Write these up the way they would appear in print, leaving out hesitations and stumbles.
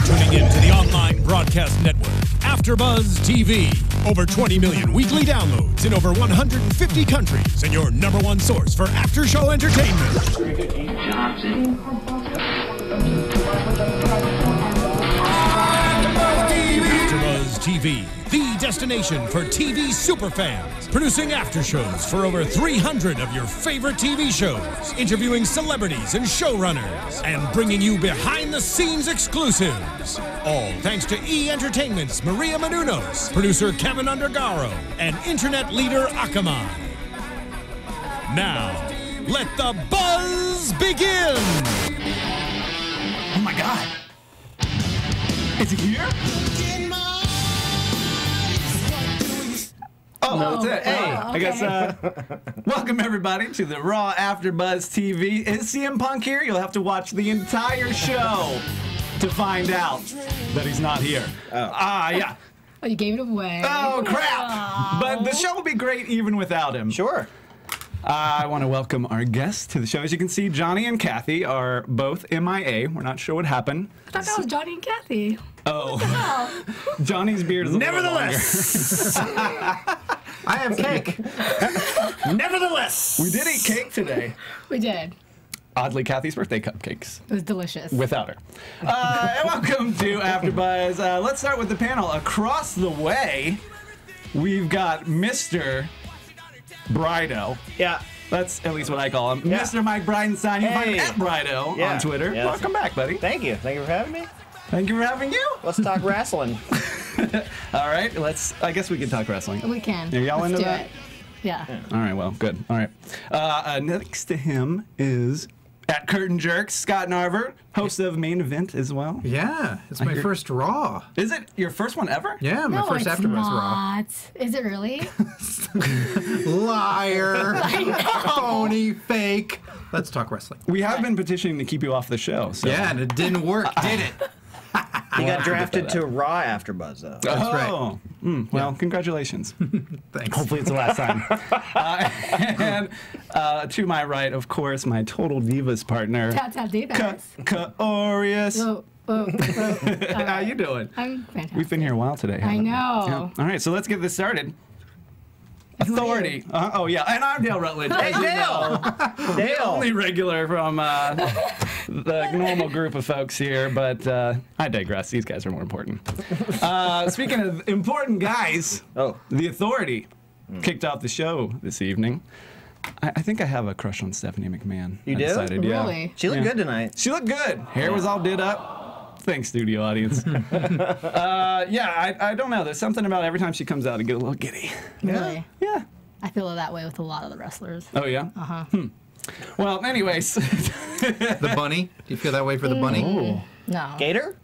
tuning in to the online broadcast network, AFTERBUZZ TV. Over 20 million weekly downloads in over 150 countries, and your #1 source for after-show entertainment. AFTERBUZZ TV, the destination for TV superfans. Producing aftershows for over 300 of your favorite TV shows. Interviewing celebrities and showrunners. And bringing you behind-the-scenes exclusives. All thanks to E! Entertainment's Maria Menounos, producer Kevin Undergaro, and internet leader Akamai. Now, let the buzz begin! Oh my God! Is he here? Oh, that's it. Hey, okay. I guess, welcome everybody to the Raw AFTERBUZZ TV. Is CM Punk here? You'll have to watch the entire show to find out that he's not here. Yeah. Oh, you gave it away. Oh, crap. Oh. But the show will be great even without him. Sure. I want to welcome our guests to the show. As you can see, Johnny and Kathy are both MIA. We're not sure what happened. I thought that was Johnny and Kathy. Oh. Johnny's beard is a Nevertheless, I have cake. Nevertheless, we did eat cake today. We did. Oddly, Kathy's birthday cupcakes. It was delicious. Without her. Welcome to AFTERBUZZ. Let's start with the panel. Across the way, we've got Mr. Brido. Yeah. That's at least what I call him. Yeah. Mr. Mike Bridenstine. You can find him Hey. at Brido Yeah. on Twitter. Yeah, Welcome back, buddy. Thank you. Thank you for having me. Thank you for having you. Let's talk wrestling. All right, I guess we can talk wrestling. We can. Are y'all Let's into do that? it. Yeah. All right, well, good. All right. Next to him is at Curtain Jerks, Scott Narver, host of Main Event as well. Yeah, it's my first Raw. Is it your first one ever? Yeah, my No, first it's AfterBuzz Raw. not. Is it really? Liar, phony, fake. Let's talk wrestling. We have been petitioning to keep you off the show. So. Yeah, and it didn't work, did it? You got drafted to Raw AfterBuzz, though. That's right. Oh, well, congratulations. Thanks. Hopefully it's the last time. And to my right, of course, my Total Divas partner, Tap Divas. Kaori. Whoa. How you doing? I'm fantastic. We've been here a while today. I haven't we? know. Yeah. All right, so let's get this started. Who are Authority. Oh, yeah, and I'm Dale Rutledge. Hey, as you know. Dale! The only regular from the normal group of folks here, but I digress. These guys are more important. Speaking of important guys, the Authority kicked off the show this evening. I think I have a crush on Stephanie McMahon. You do? Decided, yeah. Really? She looked good tonight. She looked good. Hair was all did up. Thanks, studio audience. Yeah, I don't know. There's something about every time she comes out, I get a little giddy. Really? Yeah. I feel that way with a lot of the wrestlers. Oh, yeah? Uh-huh. Well, anyways. The bunny? Do you feel that way for the bunny? No. Gator?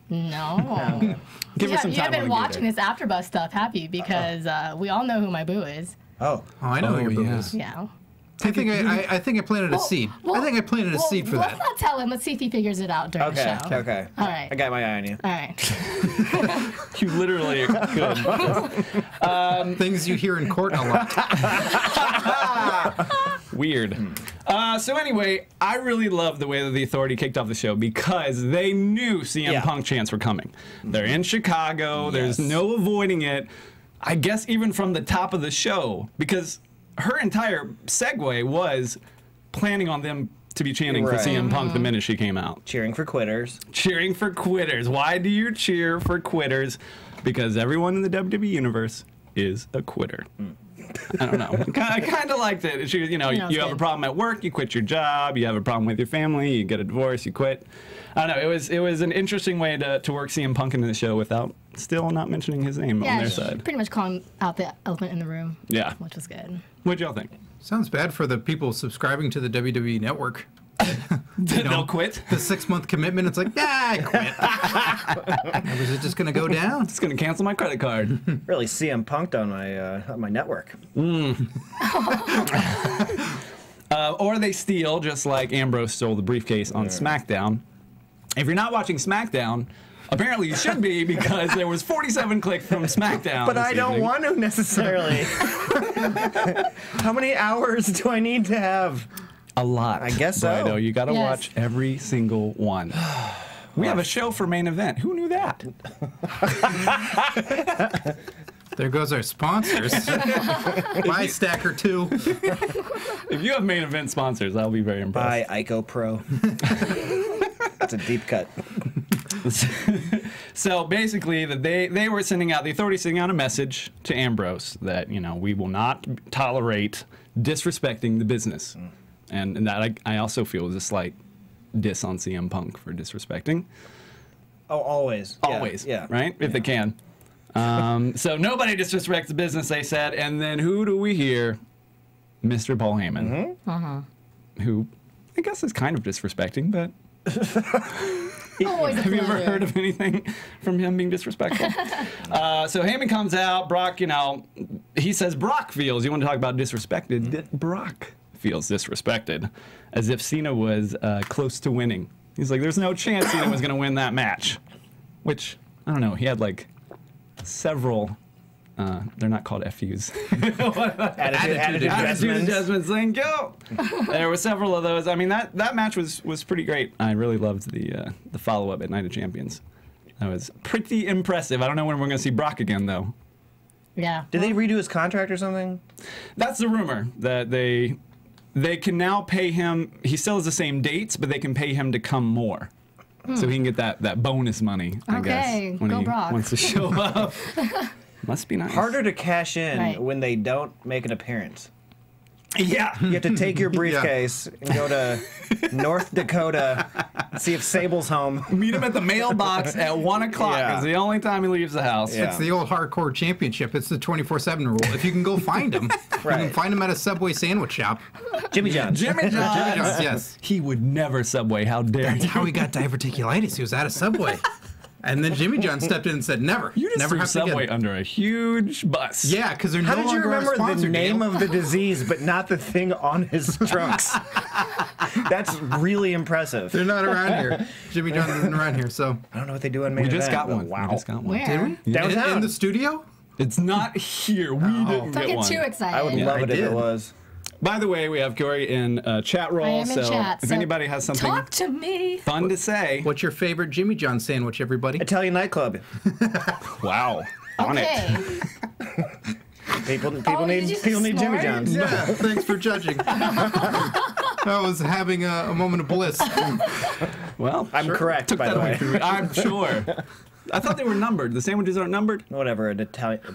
No. Give her some You time haven't been on the watching this AfterBuzz stuff, have you? Because we all know who my boo is. Oh. Oh, I know who your boo yeah. is. Yeah. I think I planted a seed. I think I planted a seed for let's that. not tell him. Let's see if he figures it out during the show. Okay. All right. I got my eye on you. All right. You literally could. Things you hear in court a lot. Weird. So anyway, I really love the way that the Authority kicked off the show because they knew CM Punk chants were coming. They're in Chicago. There's no avoiding it. I guess even from the top of the show, because her entire segue was planning on them to be chanting for CM Punk the minute she came out. Cheering for quitters. Cheering for quitters. Why do you cheer for quitters? Because everyone in the WWE universe is a quitter. I don't know. I kind of liked it. You know, you have a problem at work, you quit your job. You have a problem with your family, you get a divorce, you quit. I don't know. It was an interesting way to work CM Punk into the show without still not mentioning his name on their side. Pretty much calling out the elephant in the room. Yeah. Which was good. What'd y'all think? Sounds bad for the people subscribing to the WWE Network. They'll quit? The 6-month commitment, it's like, I quit. Or is it just going to go down? Just going to cancel my credit card. Really CM Punked on my network. Or they steal, just like Ambrose stole the briefcase on SmackDown. If you're not watching SmackDown, apparently you should be, because there was 47 clicks from SmackDown. But I don't want to necessarily. How many hours do I need to have? A lot. I guess so. Brido, you got to watch every single one. We have a show for main event. Who knew that? There goes our sponsors. Buy Stacker 2. If you have main event sponsors, I'll be very impressed. Buy Ico Pro. That's a deep cut. So basically, they were sending out, the authorities sending out a message to Ambrose that, you know, we will not tolerate disrespecting the business. And that I also feel is a slight diss on CM Punk for disrespecting. Oh, always. Always, Yeah. right? If they can. So nobody disrespects the business, they said. And then who do we hear? Mr. Paul Heyman. Who I guess is kind of disrespecting, but... Always a Have you ever pleasure. heard of anything from him being disrespectful? So Heyman comes out. Brock, you know, he says Brock feels, you want to talk about disrespected, that Brock feels disrespected, as if Cena was close to winning. He's like, there's no chance Cena was going to win that match. Which, I don't know, he had like several, they're not called FUs. Attitude adjustments. Adjustments, thank you. There were several of those. I mean, that match was pretty great. I really loved the follow-up at Night of Champions. That was pretty impressive. I don't know when we're going to see Brock again, though. Yeah. Did they redo his contract or something? That's the rumor, that they can now pay him. He still has the same dates, but they can pay him to come more. So he can get that bonus money, I Okay, guess, when go he Brock. wants to show up. Must be nice. Harder to cash in Right. when they don't make an appearance. Yeah. You have to take your briefcase and go to North Dakota and see if Sable's home. Meet him at the mailbox at 1 o'clock. Yeah. It's the only time he leaves the house. Yeah. It's the old hardcore championship. It's the 24/7 rule. If you can go find him, you Right. can find him at a Subway sandwich shop. Jimmy John's. Jimmy John's. Yes. He would never Subway. How dare That's you? how he got diverticulitis. He was at a Subway. And then Jimmy John stepped in and said, never. You just never threw have to Subway again. under a huge bus. Yeah, because they're How no did you longer our remember sponsor, the name Dale. of the disease, but not the thing on his trunks? That's really impressive. They're not around here. Jimmy John isn't around here, so. I don't know what they do in main We just event, got but one. Wow. We just got one. Where? Did we? Downtown. In the studio? It's not here. We didn't Don't get get one. too excited. I would love I it if did. it was. By the way, we have Kaori in chat roll. I am in so chat. if so anybody has something talk to me. fun to say, What's your favorite Jimmy John sandwich, everybody? Italian nightclub. wow. On it. Okay. People Oh, did you need just Jimmy snort? John's. Yeah, thanks for judging. I was having a moment of bliss. Well, I'm correct, took by that the away way. from me. I'm sure. I thought they were numbered. The sandwiches aren't numbered? Whatever, an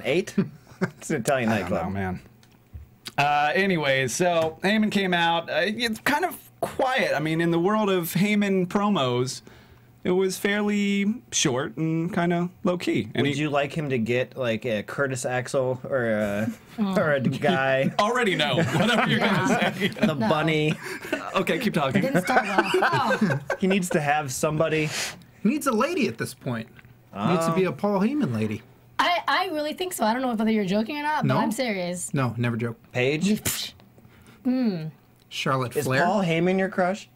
8? It's an Italian I don't know, nightclub. man. Anyways, so Heyman came out. It's kind of quiet. I mean, in the world of Heyman promos, it was fairly short and kind of low key. And Would you like him to get like a Curtis Axel or a guy, already know whatever you're gonna say. the bunny? Okay, keep talking. Didn't start well. Oh, He needs to have somebody. He needs a lady at this point. Needs to be a Paul Heyman lady. I really think so. I don't know whether you're joking or not, but No. I'm serious. No, never joke. Paige, Charlotte is Flair. Paul Heyman your crush?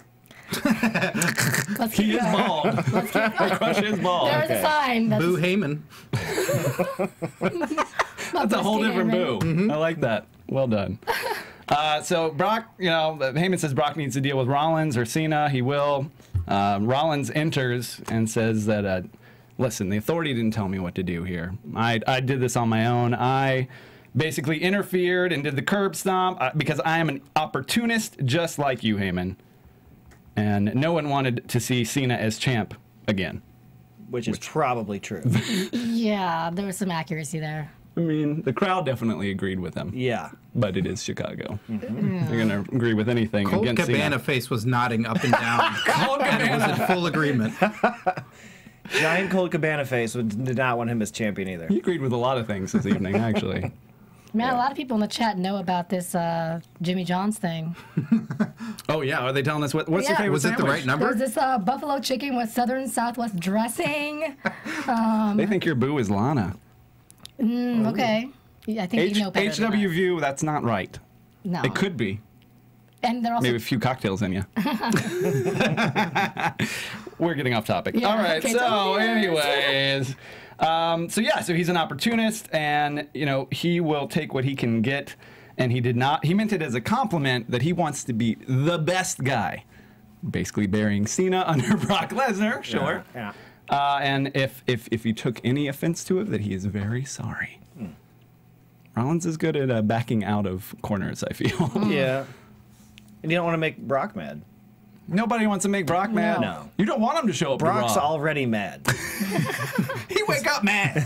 Let's keep He is going. bald. Let's keep going. Crush is bald. There's a sign. That's, Boo Heyman. That's a whole different boo. Heyman. I like that. Well done. So Brock, you know, Heyman says Brock needs to deal with Rollins or Cena. He will. Rollins enters and says that, listen, the authority didn't tell me what to do here. I did this on my own. I basically interfered and did the curb stomp because I am an opportunist just like you, Heyman. And no one wanted to see Cena as champ again. Which is probably true. Yeah, there was some accuracy there. I mean, the crowd definitely agreed with him. Yeah. But it is Chicago. They're going to agree with anything Colt against Cabana Cena. face was nodding up and down. Colt and it was Cabana. in full agreement. Giant Colt Cabana face did not want him as champion either. He agreed with a lot of things this evening, actually. Man, a lot of people in the chat know about this Jimmy John's thing. Oh, yeah. Are they telling us what's your Yeah. favorite Was it the sandwich? right number? There's this buffalo chicken with Southern Southwest dressing. They think your boo is Lana. Okay. Yeah, I think you know better than HW that. View, that's not right. No. It could be. And they're also Maybe a few cocktails in you. We're getting off topic. Yeah, All right. okay, So, totally anyways, so he's an opportunist, and he will take what he can get. And he did not. He meant it as a compliment that he wants to be the best guy. basically burying Cena under Brock Lesnar. Sure. Yeah. And if you took any offense to it, that he is very sorry. Rollins is good at backing out of corners, I feel. Yeah. And you don't want to make Brock mad. Nobody wants to make Brock mad. No. You don't want him to show up Brock's to Raw. already mad. He wake up mad.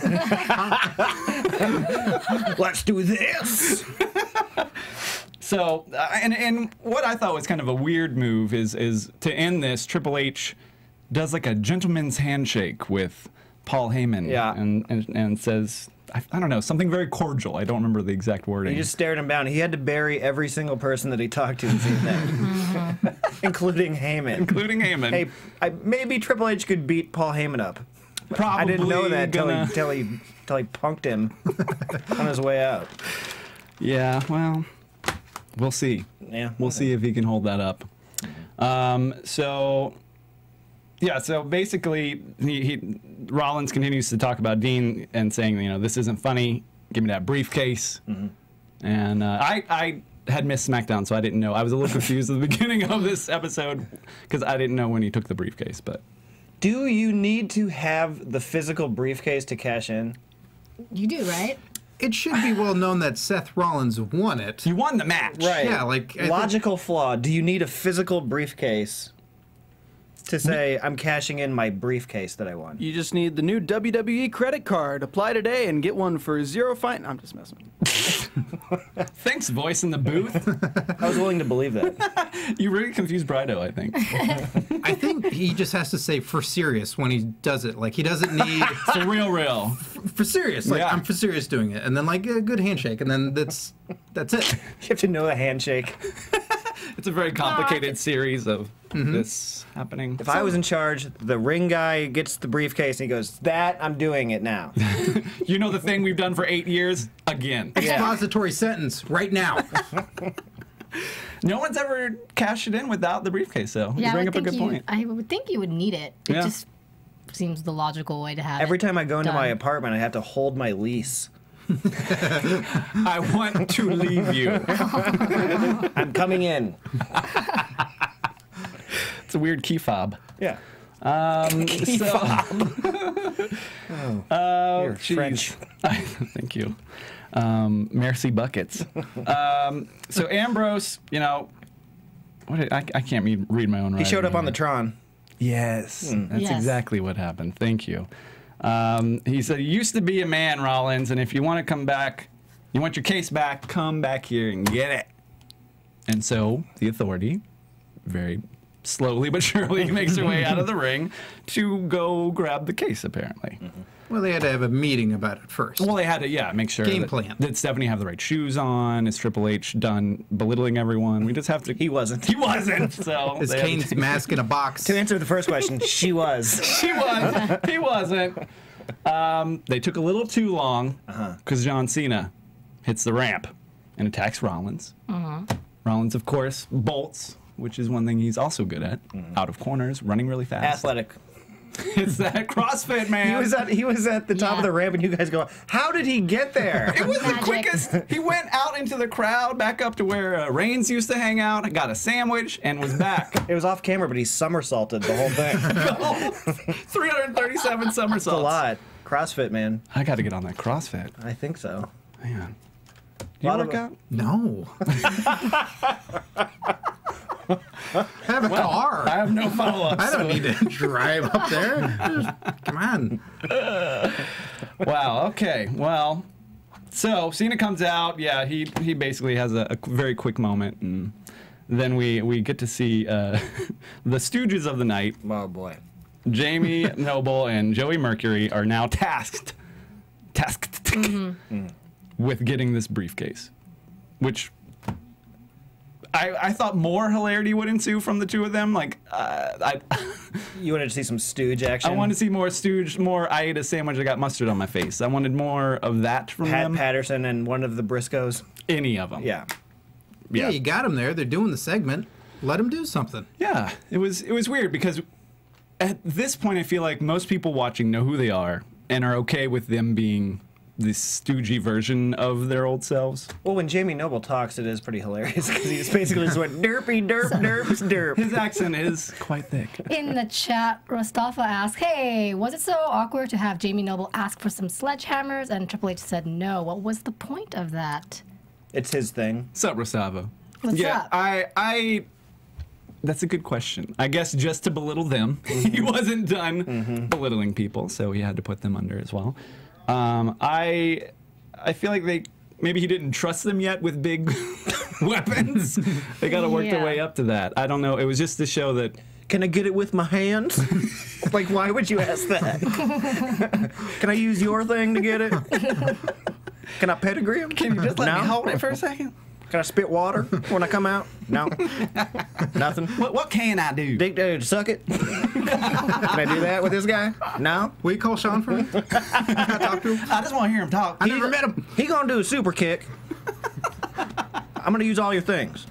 Let's do this. So, and what I thought was kind of a weird move is to end this, Triple H does like a gentleman's handshake with Paul Heyman. Yeah. And says, I don't know, something very cordial. I don't remember the exact wording. He just stared him down. He had to bury every single person that he talked to this evening, including Heyman. Including Heyman. Hey, maybe Triple H could beat Paul Heyman up. Probably I didn't know that till he punked him on his way out. Yeah, well, we'll see. Yeah, We'll see if he can hold that up. So basically, Rollins continues to talk about Dean and saying, this isn't funny. Give me that briefcase. And I had missed SmackDown, so I didn't know. I was a little confused at the beginning of this episode because I didn't know when he took the briefcase. But do you need to have the physical briefcase to cash in? You do, right? It should be well known that Seth Rollins won it. you won the match. Right. Yeah, like Logical flaw. Do you need a physical briefcase to say, I'm cashing in my briefcase that I won? You just need the new WWE credit card. Apply today and get one for 0 fine. I'm just messing. Thanks, voice in the booth. I was willing to believe that. You really confused Brido, I think. I think he just has to say for serious when he does it. Like he doesn't need For real. for serious. Like Yeah. I'm for serious doing it, and then like a good handshake, and then that's it. You have to know the handshake. It's a very complicated series of this happening. If I was in charge, the ring guy gets the briefcase and he goes, I'm doing it now. You know the thing we've done for 8 years? Again. Expository sentence right now. No one's ever cashed it in without the briefcase, though. Yeah, You bring up a good point. I would think you would need it. It Yeah. just seems the logical way to have Every it. time I go into my done. apartment, I have to hold my lease. I want to leave you. I'm coming in. It's a weird key fob. Yeah. You're You're French. Thank you. Merci buckets. So Ambrose, I can't read my own writing. He showed up on the here. Tron. Yes, that's Yes. exactly what happened. Thank you. He said, "You used to be a man, Rollins, and if you want to come back, you want your case back, come back here and get it." And so the Authority, very slowly but surely, makes their way out of the ring to go grab the case, apparently. Well, they had to have a meeting about it first. Well, they had to, make sure Game that, plan. Did Stephanie have the right shoes on? Is Triple H done belittling everyone? We just have to... He wasn't. He wasn't, so... Is they had to Kane's take- mask in a box? To answer the first question, she was. She was. He wasn't. They took a little too long because John Cena hits the ramp and attacks Rollins. Rollins, of course, bolts, which is one thing he's also good at. Out of corners, running really fast. Athletic. It's that CrossFit, man. He was at the top of the ramp, and you guys go, how did he get there? It was the Magic. quickest. He went out into the crowd, back up to where Reigns used to hang out, got a sandwich, and was back. It was off camera, but he somersaulted the whole thing. 337 somersaults. That's a lot. CrossFit, man. I got to get on that CrossFit. I think so. Man. Do you Lot of work out? No. I have a car. I have no follow-ups. I don't need to drive up there. Just, come on. Wow, okay. Well, so Cena comes out. Yeah, he basically has a very quick moment. And then we get to see the Stooges of the night. Oh, boy. Jamie Noble and Joey Mercury are now tasked with getting this briefcase, which I thought more hilarity would ensue from the two of them. Like, You wanted to see some Stooge action? I wanted to see more Stooge, more I ate a sandwich that got mustard on my face. I wanted more of that from Pat them. Patterson and one of the Briscoes. Any of them. Yeah. Yeah, you got them there. They're doing the segment. Let them do something. Yeah, it was weird because at this point I feel like most people watching know who they are and are okay with them being stoogey version of their old selves. Well, when Jamie Noble talks, it is pretty hilarious because he just basically just went derpy derp derps derp. His accent is quite thick. In the chat, Rostafa asked, "Hey, was it so awkward to have Jamie Noble ask for some sledgehammers?" And Triple H said no. What was the point of that? It's his thing. What's up, Rosava? What's up? I that's a good question. I guess just to belittle them. He wasn't done belittling people, so he had to put them under as well. I feel like maybe he didn't trust them yet with big weapons. They got to work their way up to that. I don't know. It was just to show that. Can I get it with my hands? Like, why would you ask that? Can I use your thing to get it? Can I pedigree him? Can you just let me hold it for a second? Can I spit water when I come out? No. Nothing. What can I do? Dick dude, suck it. Can I do that with this guy? No. Will you call Sean for me? Can I talk to him? I just want to hear him talk. I never met him. He gonna do a super kick. I'm gonna use all your things.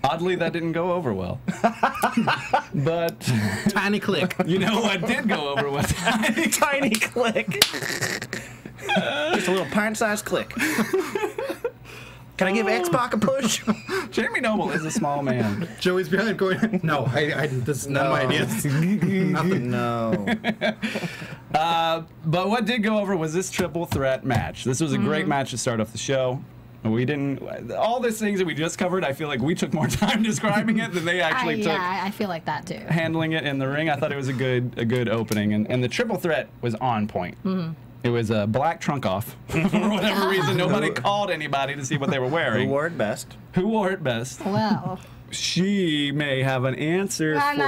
Oddly, that didn't go over well. But Tiny click. you know what did go over well? Tiny click. Just a little pint-sized click. Can I give X-Pac a push? Jamie Noble is a small man. Joey's behind going, no, this is none of my ideas. Nothing. No. But what did go over was this triple threat match. This was a great match to start off the show. We didn't, all these things that we just covered, I feel like we took more time describing it than they actually took. Yeah, I feel like that too. Handling it in the ring. I thought it was a good opening, and the triple threat was on point. It was a black trunk off for whatever reason. Nobody called anybody to see what they were wearing. Who wore it best? Who wore it best? Well. She may have an answer for you.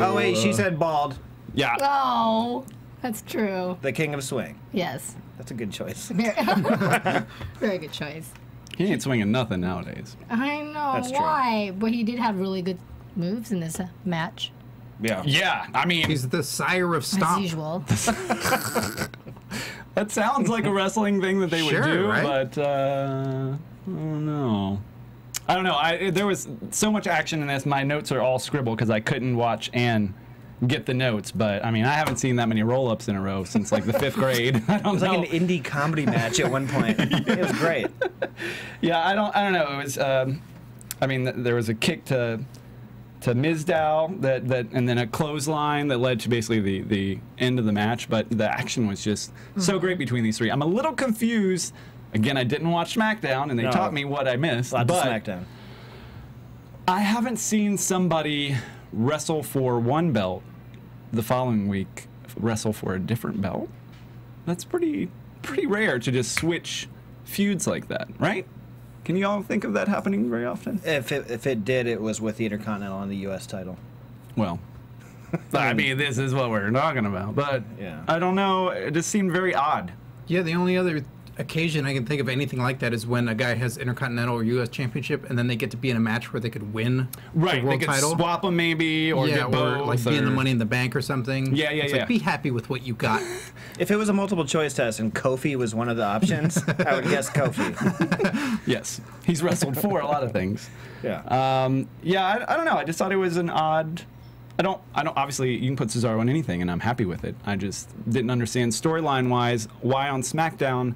Oh wait, she said bald. Yeah. Oh, that's true. The king of swing. Yes. That's a good choice. Very good choice. He ain't swinging nothing nowadays. I know. That's true. Why? But he did have really good moves in this match, Yeah. Yeah, I mean, He's the sire of as stomp. usual. that sounds like a wrestling thing that they would Sure, do, right? but I don't know. I don't know. There was so much action in this. My notes are all scribbled because I couldn't watch and get the notes. But I mean, I haven't seen that many roll-ups in a row since like the 5th grade. I don't It was know. like an indie comedy match at one point. It was great. Yeah, I don't know. It was. I mean, there was a kick to Mizdow that and then a clothesline that led to basically the end of the match. But the action was just so great between these three. I'm a little confused. Again, I didn't watch SmackDown, and they taught me what I missed. Lots of but SmackDown. I haven't seen somebody wrestle for one belt the following week wrestle for a different belt. That's pretty rare to just switch feuds like that, right? Can you all think of that happening very often? If it did, it was with the Intercontinental and the U.S. title. Well, I mean, this is what we're talking about, but Yeah. I don't know. It just seemed very odd. Yeah, the only other occasion I can think of anything like that is when a guy has Intercontinental or U.S. Championship, and then they get to be in a match where they could win Right, the they world could title. swap them maybe, or yeah, get both, or like be in the or- Money in the Bank or something. Yeah, It's yeah. like, be happy with what you got. If it was a multiple choice test and Kofi was one of the options, I would guess Kofi. Yes, he's wrestled for a lot of things. Yeah. Yeah, I don't know. I just thought it was an odd. I don't. Obviously, you can put Cesaro on anything, and I'm happy with it. I just didn't understand storyline-wise why on SmackDown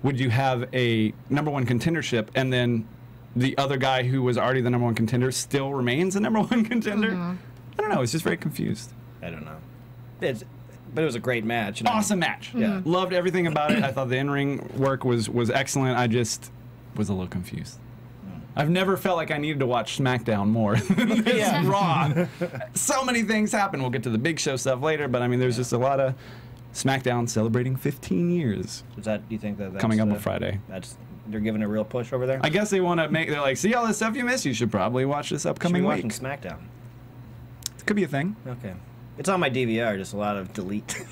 would you have a #1 contendership and then the other guy who was already the #1 contender still remains the #1 contender. I don't know. I was just very confused. I don't know. But it was a great match. And Awesome match. Yeah. Loved everything about it. I thought the in-ring work was excellent. I just was a little confused. I've never felt like I needed to watch SmackDown more than this Yeah. Raw. So many things happen. We'll get to the big show stuff later, but I mean, there's just a lot of SmackDown celebrating 15 years Is that, you think that's coming up on Friday. They're giving a real push over there? I guess they want to make, they're like, see all this stuff you missed? You should probably watch this Should be upcoming watching week. SmackDown. It could be a thing. Okay. It's on my DVR, just a lot of delete.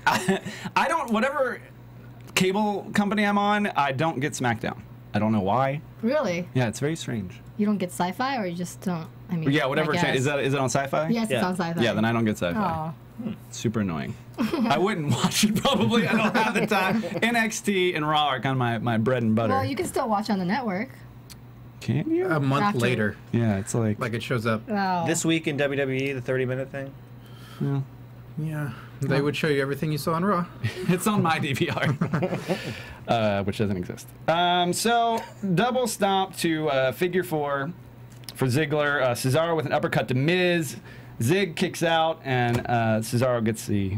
I don't, whatever cable company I'm on, I don't get SmackDown. I don't know why. Really? Yeah, it's very strange. You don't get sci-fi, or you just don't? I mean, Yeah, whatever. I guess. Is it on Sci-Fi? Yes, Yeah. it's on sci-fi. Yeah, then I don't get Sci-Fi. Oh. Super annoying. I wouldn't watch it probably. I don't have the time. NXT and Raw are kind of my bread and butter. Well, you can still watch on the network. Can you? A month After. later, Yeah, it's like like it shows up. Oh. This week in WWE, the 30-minute thing. Yeah, they would show you everything you saw on Raw. It's on my DVR, which doesn't exist. So, double stomp to figure 4 for Ziggler. Cesaro with an uppercut to Miz. Zig kicks out, and Cesaro gets the...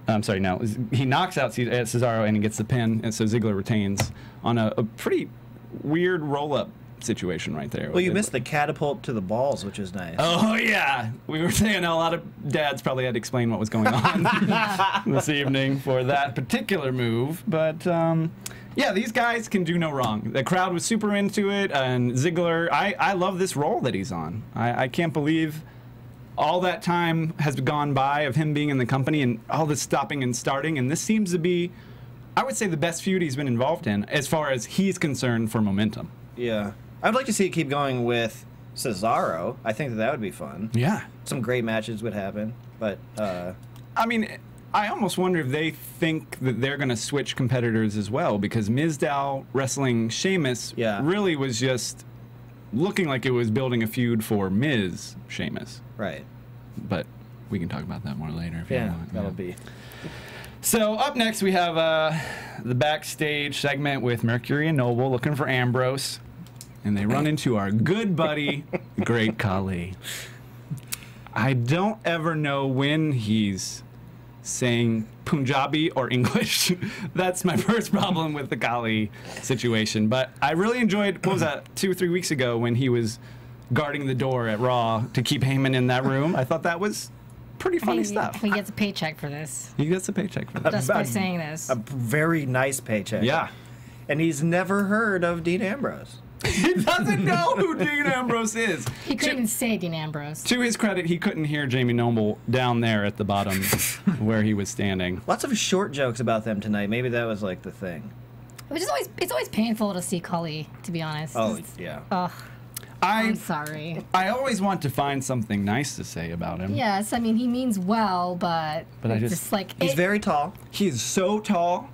I'm sorry, no. He knocks out Cesaro, and he gets the pin, and so Ziggler retains on a pretty weird roll-up situation right there. Well, you missed the catapult to the balls, which is nice. Oh, yeah. We were saying a lot of dads probably had to explain what was going on this evening for that particular move. But, yeah, these guys can do no wrong. The crowd was super into it, and Ziggler, I love this role that he's on. I can't believe all that time has gone by of him being in the company and all this stopping and starting, and this seems to be, I would say, the best feud he's been involved in as far as he's concerned for momentum. Yeah. I'd like to see it keep going with Cesaro. I think that would be fun. Yeah. Some great matches would happen, but... I mean, I almost wonder if they think that they're going to switch competitors as well, because Mizdow wrestling Sheamus really was just looking like it was building a feud for Miz Sheamus. Right. But we can talk about that more later if you want. That'll be... So up next we have the backstage segment with Mercury and Noble looking for Ambrose. And they run into our good buddy, Great Khali. I don't ever know when he's saying Punjabi or English. That's my first problem with the Khali situation. But I really enjoyed, what was that, 2 or 3 weeks ago when he was guarding the door at Raw to keep Heyman in that room. I thought that was pretty funny stuff. He gets a paycheck for this. He gets a paycheck for that. Just by saying this. A very nice paycheck. Yeah. And he's never heard of Dean Ambrose. He doesn't know who Dean Ambrose is. He couldn't even say Dean Ambrose. To his credit, he couldn't hear Jamie Noble down there at the bottom where he was standing. Lots of short jokes about them tonight. Maybe that was like the thing. It's always painful to see Khali, to be honest. Oh, yeah. Ugh. I'm sorry. I always want to find something nice to say about him. Yes, I mean, he means well, but I it's just like... He's very tall. He's so tall.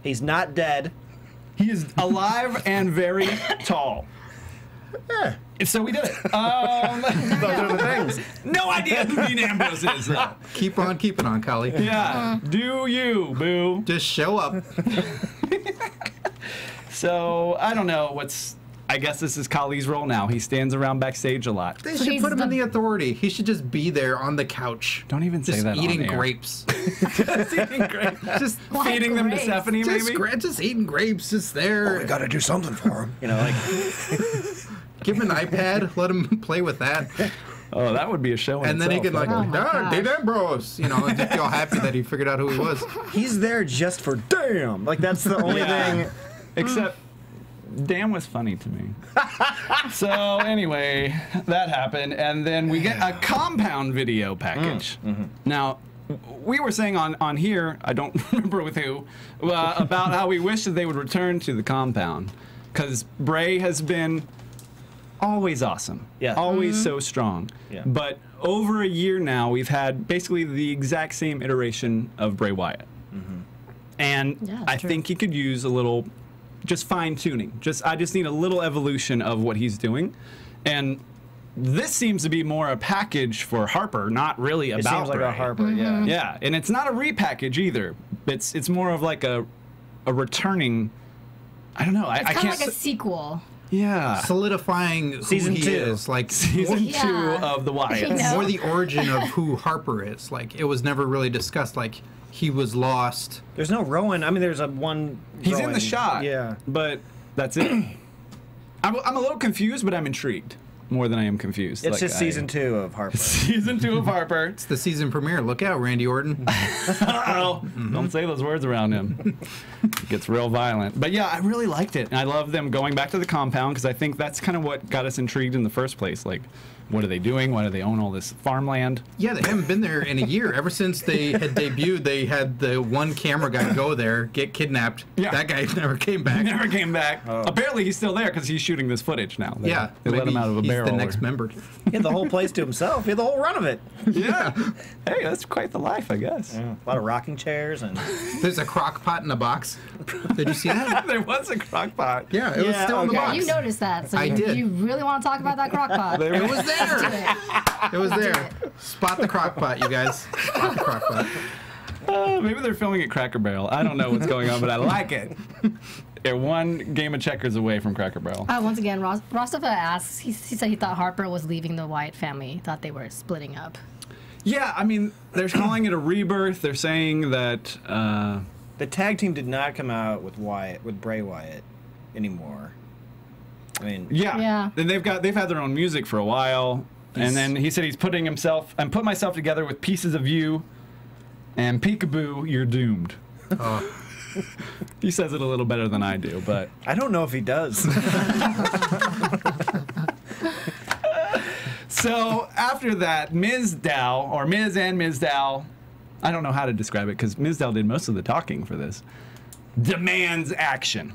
He's not dead. He is alive and very tall. Yeah. So we did it. Those are the things. No idea who Dean Ambrose is, though. Keep on keeping on, Khali. Yeah. Do you, boo. Just show up. So, I don't know what's... I guess this is Khali's role now. He stands around backstage a lot. They should put him in the Authority. He should just be there on the couch. Don't even say just that eating on air. grapes. Just eating grapes. Just feeding them to grapes? Stephanie, maybe? Just eating grapes. Just there. We got to do something for him. You know, like... Give him an iPad. Let him play with that. Oh, that would be a show in And then he can like, Oh my Dean gosh. Ambrose. You know, and just feel happy that he figured out who he was. He's there just for damn. Like, that's the only thing... Except... Dan was funny to me. So anyway, that happened, and then we get a compound video package. Now, we were saying on here, I don't remember with who, about how we wish that they would return to the compound, because Bray has been always awesome, always so strong. But over a year now, we've had basically the exact same iteration of Bray Wyatt, and I think he could use a little. Just fine-tuning. I just need a little evolution of what he's doing. And this seems to be more a package for Harper, not really about It seems like Bray. a Harper, yeah. Yeah, and it's not a repackage either. It's more of like a returning... I don't know. It's I kind can't... of like a sequel. Yeah. Solidifying Season who he 2. is. Like, Season 2 of the Wyatts. You know? more the origin of who Harper is. Like, it was never really discussed. Like, he was lost. There's no Rowan. I mean, there's a one... He's in Rowan. the shot. Yeah. But that's it. I'm a little confused, but I'm intrigued more than I am confused. It's just season 2 of Harper. Season 2 of Harper. It's the season premiere. Look out, Randy Orton. Uh-oh. Don't say those words around him. It gets real violent. But yeah, I really liked it. And I love them going back to the compound because I think that's kind of what got us intrigued in the first place. Like, what are they doing? Why do they own all this farmland? Yeah, they haven't been there in a year. Ever since they had debuted, they had the one camera guy go there, get kidnapped. Yeah. That guy never came back. Never came back. Apparently, he's still there because he's shooting this footage now. They let him out of a barrel. He's the next member. He had the whole place to himself. He had the whole run of it. Yeah. Hey, that's quite the life, I guess. Yeah. A lot of rocking chairs and... There's a crock pot in a box. Did you see that? There was a crock pot. Yeah, it was still in the okay. box. You noticed that, so I you, did. you really want to talk about that crock pot. It was there. It was there. Spot the crock pot, you guys. Spot the crock pot. Maybe they're filming at Cracker Barrel. I don't know what's going on, but I like it. They're one game of checkers away from Cracker Barrel. Once again, Rostova asks, he said he thought Harper was leaving the Wyatt family, thought they were splitting up. Yeah, I mean, they're calling it a rebirth. They're saying that... the tag team did not come out with Bray Wyatt anymore. I mean... Yeah. And they've had their own music for a while. And then he said he's putting myself together with pieces of you, and peekaboo, you're doomed. He says it a little better than I do, but... I don't know if he does. So after that, Ms. Dow, or Ms. and Ms. Dow, I don't know how to describe it because Ms. Dow did most of the talking for this, demands action,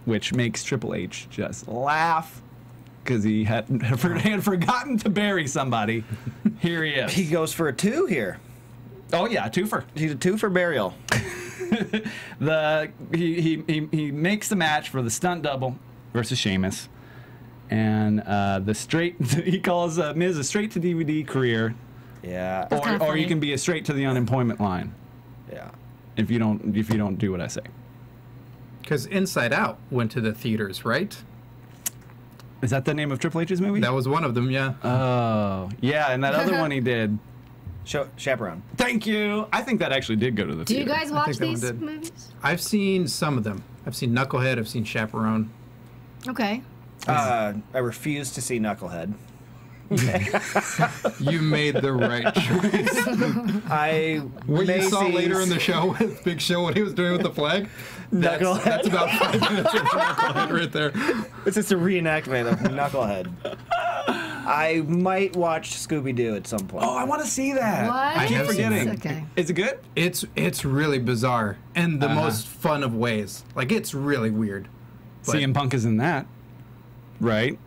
which makes Triple H just laugh because he had forgotten to bury somebody. Here he is. He goes for a 2 here. Oh yeah, a twofer. He's a 2 for burial. He makes the match for the stunt double versus Sheamus. And he calls Miz a straight to DVD career. Yeah. Or you can be a straight to the unemployment line. Yeah. If you don't do what I say. Because Inside Out went to the theaters, right? Is that the name of Triple H's movie? That was one of them, yeah. Oh, yeah, and that other one he did. Chaperone. Thank you. I think that actually did go to the Do theater. you guys watch that one these did. movies? I've seen some of them. I've seen Knucklehead, I've seen Chaperone. Okay. I refuse to see Knucklehead. You made the right choice. What you saw later in the show with Big Show, what he was doing with the flag? Knucklehead. That's about 5 minutes of Knucklehead right there. It's just a reenactment of Knucklehead. I might watch Scooby-Doo at some point. Oh, I want to see that. What? I keep forgetting. Okay. Is it good? It's really bizarre in the most fun of ways. Like, it's really weird. But, CM Punk is in that, right?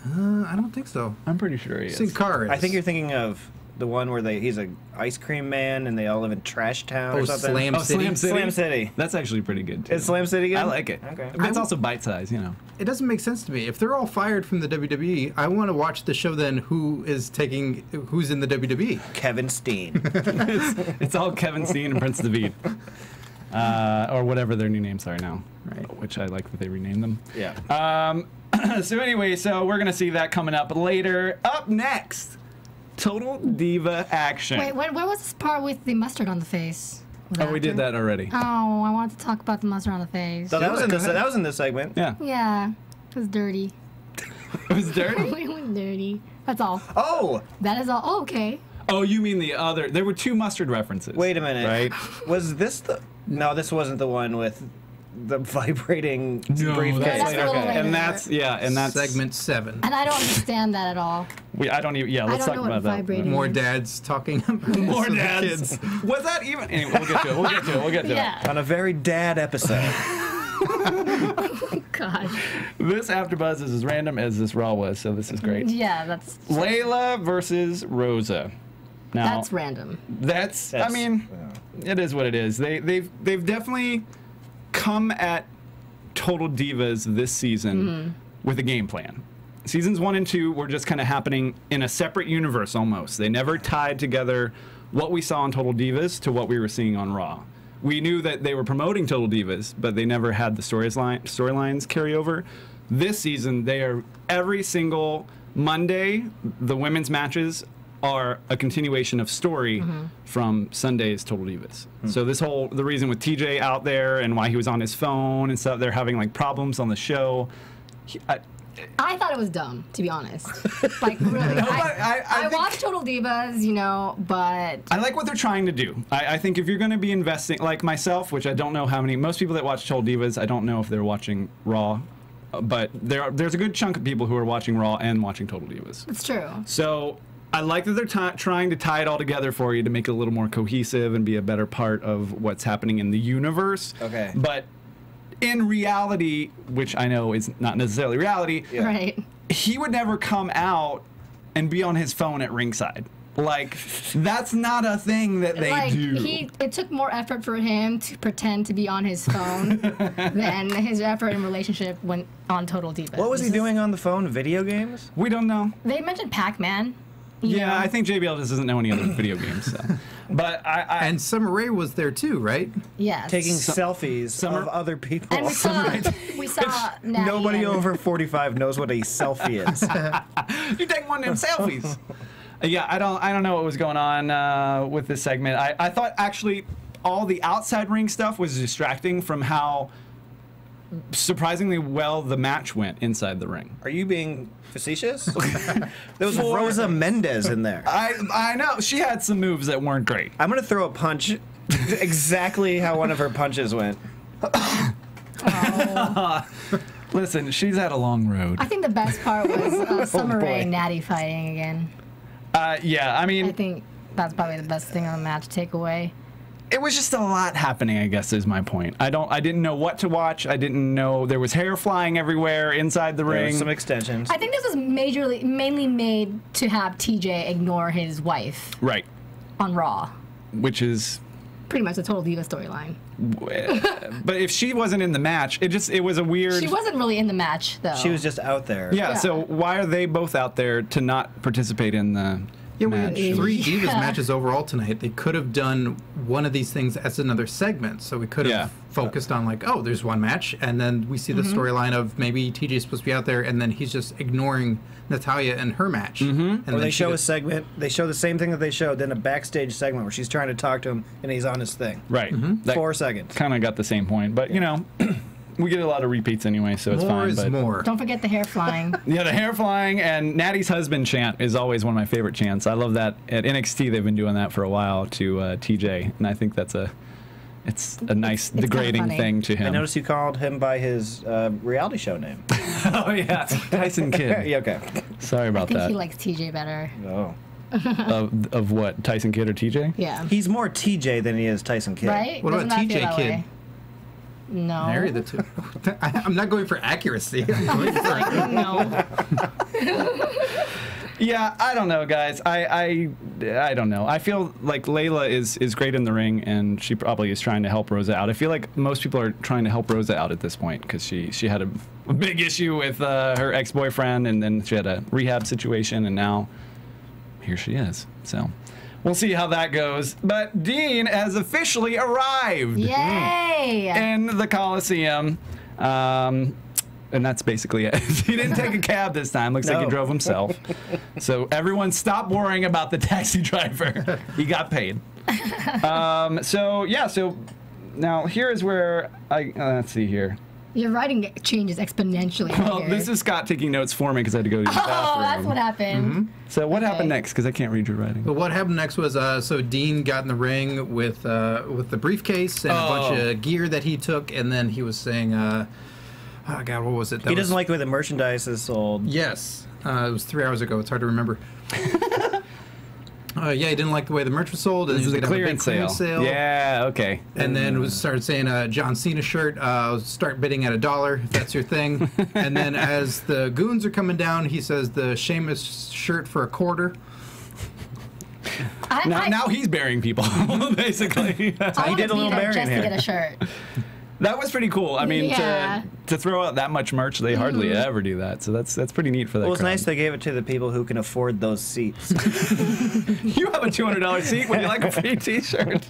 I don't think so. I'm pretty sure he is. Sin Cara is. I think you're thinking of the one where he's a ice cream man and they all live in Trash Town or something. Slam City. Slam City. Slam City. That's actually pretty good too. Is Slam City good? I like it. Okay. But it's also bite size, you know. It doesn't make sense to me. If they're all fired from the WWE, I want to watch the show then who's in the WWE. Kevin Steen. It's all Kevin Steen and Prince David. Or whatever their new names are now. Right. Which I like that they renamed them. Yeah. So anyway, we're going to see that coming up later. Up next, Total Diva Action. Wait, where was this part with the mustard on the face? Oh, we did that already. Oh, I wanted to talk about the mustard on the face. So that was in this segment. Yeah. Yeah, it was dirty. It was dirty? It was dirty. That's all. Oh! That is all. Oh, okay. Oh, you mean the other. There were 2 mustard references. Wait a minute. Right? Was this the... No, this wasn't the one with the vibrating No, briefcase. that's a little later. And that's segment 7. And I don't understand that at all. I don't even. Yeah, let's I talk don't know about what that. vibrating More is. dads talking about More this with the dads. kids. Was that even? Anyway, we'll get to it. We'll get to Yeah. On a very dad episode. Gosh. This AfterBuzz is as random as this Raw was, so this is great. Yeah, that's Layla versus Rosa. Now that's random. That's I mean, it is what it is. They've definitely come at Total Divas this season with a game plan. Seasons 1 and 2 were just kind of happening in a separate universe almost. They never tied together what we saw on Total Divas to what we were seeing on Raw. We knew that they were promoting Total Divas, but they never had the storylines carry over. This season, they are every single Monday, the women's matches are a continuation of story from Sunday's Total Divas. So the reason with TJ out there and why he was on his phone and stuff, they're having like problems on the show. I thought it was dumb, to be honest. Like, really. No, I think, watch Total Divas, you know, but... I like what they're trying to do. I think if you're going to be investing, like myself, which I don't know how many, most people that watch Total Divas, I don't know if they're watching Raw, but there's a good chunk of people who are watching Raw and watching Total Divas. It's true. So I like that they're trying to tie it all together for you to make it a little more cohesive and be a better part of what's happening in the universe. Okay. But in reality, which I know is not necessarily reality, Right. he would never come out and be on his phone at ringside. Like, that's not a thing that they like, do. It took more effort for him to pretend to be on his phone than his effort in relationship when on Total Divas. What was he doing on the phone? Video games? We don't know. They mentioned Pac-Man. Yeah, I think JBL just doesn't know any other video games. So. But And Summer Rae was there too, right? Yes. Taking selfies of other people. And we saw Natty Nobody and- over 45 knows what a selfie is. you take one of them selfies. Yeah, I don't know what was going on with this segment. I thought actually all the outside ring stuff was distracting from how surprisingly well the match went inside the ring. Are you being facetious? There was Rosa Mendez in there. I know she had some moves that weren't great. I'm gonna throw a punch exactly how one of her punches went. Listen, she's had a long road. I think the best part was Summer boy. Rae and Natty fighting again. Yeah, I mean, I think that's probably the best thing on the match takeaway. it was just a lot happening, I guess, is my point. I didn't know what to watch. I didn't know there was hair flying everywhere inside the There ring. was some extensions. I think this was mainly made to have TJ ignore his wife Right, on Raw. which is. Pretty much the Total Diva storyline. But if she wasn't in the match, it was a weird. She wasn't really in the match, though. She was just out there. Yeah, Yeah. so why are they both out there to not participate in the Yeah, we had match? 3 Divas Yeah. matches overall tonight. They could have done one of these things as another segment. So we could have Yeah. focused on like, oh, there's one match, and then we see the storyline of maybe TJ's supposed to be out there, and then he's just ignoring Natalya and her match. And Or then they she show a gets- segment. They show the same thing that they showed, then a backstage segment where she's trying to talk to him and he's on his thing. Right. That 4 seconds. kind of got the same point, but you know, we get a lot of repeats anyway, so it's more fine. is but more. Don't forget the hair flying. yeah, the hair flying and Natty's husband chant is always one of my favorite chants. I love that. At NXT, they've been doing that for a while to TJ, and I think that's it's a nice kinda degrading funny. thing to him. I noticed you called him by his reality show name. Oh yeah, Tyson Kidd. Yeah, okay. Sorry I about think that. he likes TJ better. Oh. Of what? Tyson Kidd or TJ? Yeah. He's more TJ than he is Tyson Kidd. Right? What about Doesn't that feel TJ that Kidd? way? No. Marry the two. I'm not going for accuracy. I'm going for Like, no. Yeah, I don't know, guys. I don't know. I feel like Layla is great in the ring, and she probably is trying to help Rosa out. I feel like most people are trying to help Rosa out at this point because she had a big issue with her ex-boyfriend, and then she had a rehab situation, and now here she is. So we'll see how that goes. But Dean has officially arrived Yay! in the Coliseum. And that's basically it. He didn't take a cab this time. Looks like he No. drove himself. So everyone stop worrying about the taxi driver. He got paid. So now here is where let's see here. Your writing changes exponentially. Well, here. this is Scott taking notes for me because I had to go to the bathroom. Oh, that's what happened. So what Okay. happened next? Because I can't read your writing. But what happened next was so Dean got in the ring with the briefcase and a bunch of gear that he took, and then he was saying, "Oh God, what was it?" He doesn't like the way the merchandise is sold. Yes, it was 3 hours ago. It's hard to remember. Yeah, he didn't like the way the merch was sold, and This he is was a gonna have a big clearance sale. Yeah, okay. And then started saying John Cena shirt, start bidding at $1 if that's your thing. And then as the goons are coming down, he says the Sheamus shirt for $25. Now he's burying people, basically. I did a little beat him burying just here. to get a shirt. That was pretty cool. I mean, Yeah. to throw out that much merch, they hardly ever do that. So that's pretty neat for that. Well, it's crowd. nice they gave it to the people who can afford those seats. You have a $200 seat when you like a free T-shirt.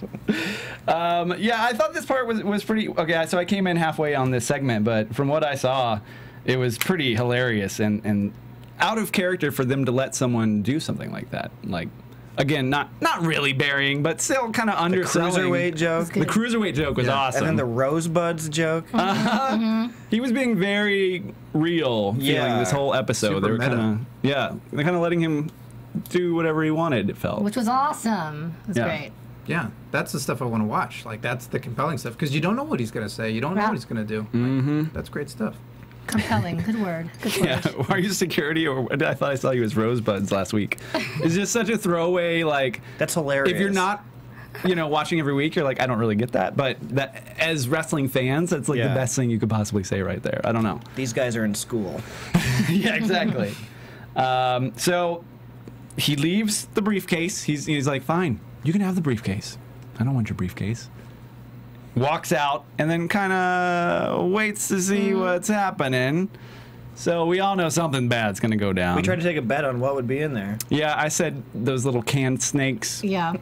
Yeah, I thought this part was pretty okay. So I came in halfway on this segment, but from what I saw, it was pretty hilarious and out of character for them to let someone do something like that. Like, again, not really burying, but still kind of The underselling. cruiserweight joke. The cruiserweight joke was awesome. And then the Rosebuds joke. He was being very real feeling Yeah. this whole episode. Super They were meta. they're kind of letting him do whatever he wanted, it felt. Which was awesome. It was Yeah. great. Yeah, that's the stuff I want to watch. Like, that's the compelling stuff. Because you don't know what he's going to say. You don't know Yeah. what he's going to do. Like, that's great stuff. Compelling. Good word. Good word. Yeah, are you security or I thought I saw you as Rosebuds last week. It's just such a throwaway, like, That's hilarious. if you're not, watching every week, you're like, I don't really get that. But that as wrestling fans, that's like the Yeah. best thing you could possibly say right there. I don't know. These guys are in school. Yeah, exactly. So he leaves the briefcase. He's like, fine, you can have the briefcase. I don't want your briefcase. Walks out and then kind of waits to see what's happening. So we all know something bad's going to go down. We tried to take a bet on what would be in there. Yeah, I said those little canned snakes. Yeah.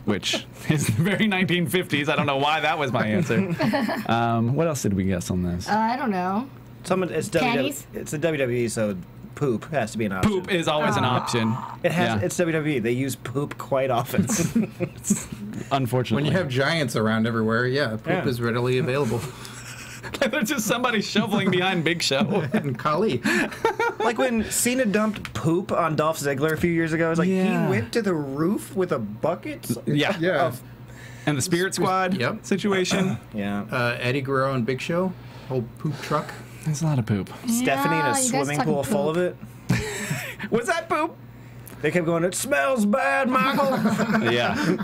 Which is very 1950s. I don't know why that was my answer. What else did we guess on this? I don't know. It's Panties? It's the WWE, so poop has to be an option. Poop is always an option. It has. Yeah. It's WWE. They use poop quite often. Unfortunately. When you have giants around everywhere, yeah, poop is readily available. There's just somebody shoveling behind Big Show. And Kali. Like when Cena dumped poop on Dolph Ziggler a few years ago. It's like he went to the roof with a bucket. Yeah. Yeah. And the Spirit Squad situation. Yeah. Eddie Guerrero and Big Show. Whole poop truck. There's a lot of poop. Stephanie in Yeah, a you guys swimming talking pool full of poop. it. Was that poop? They kept going, it smells bad, Michael. Yeah.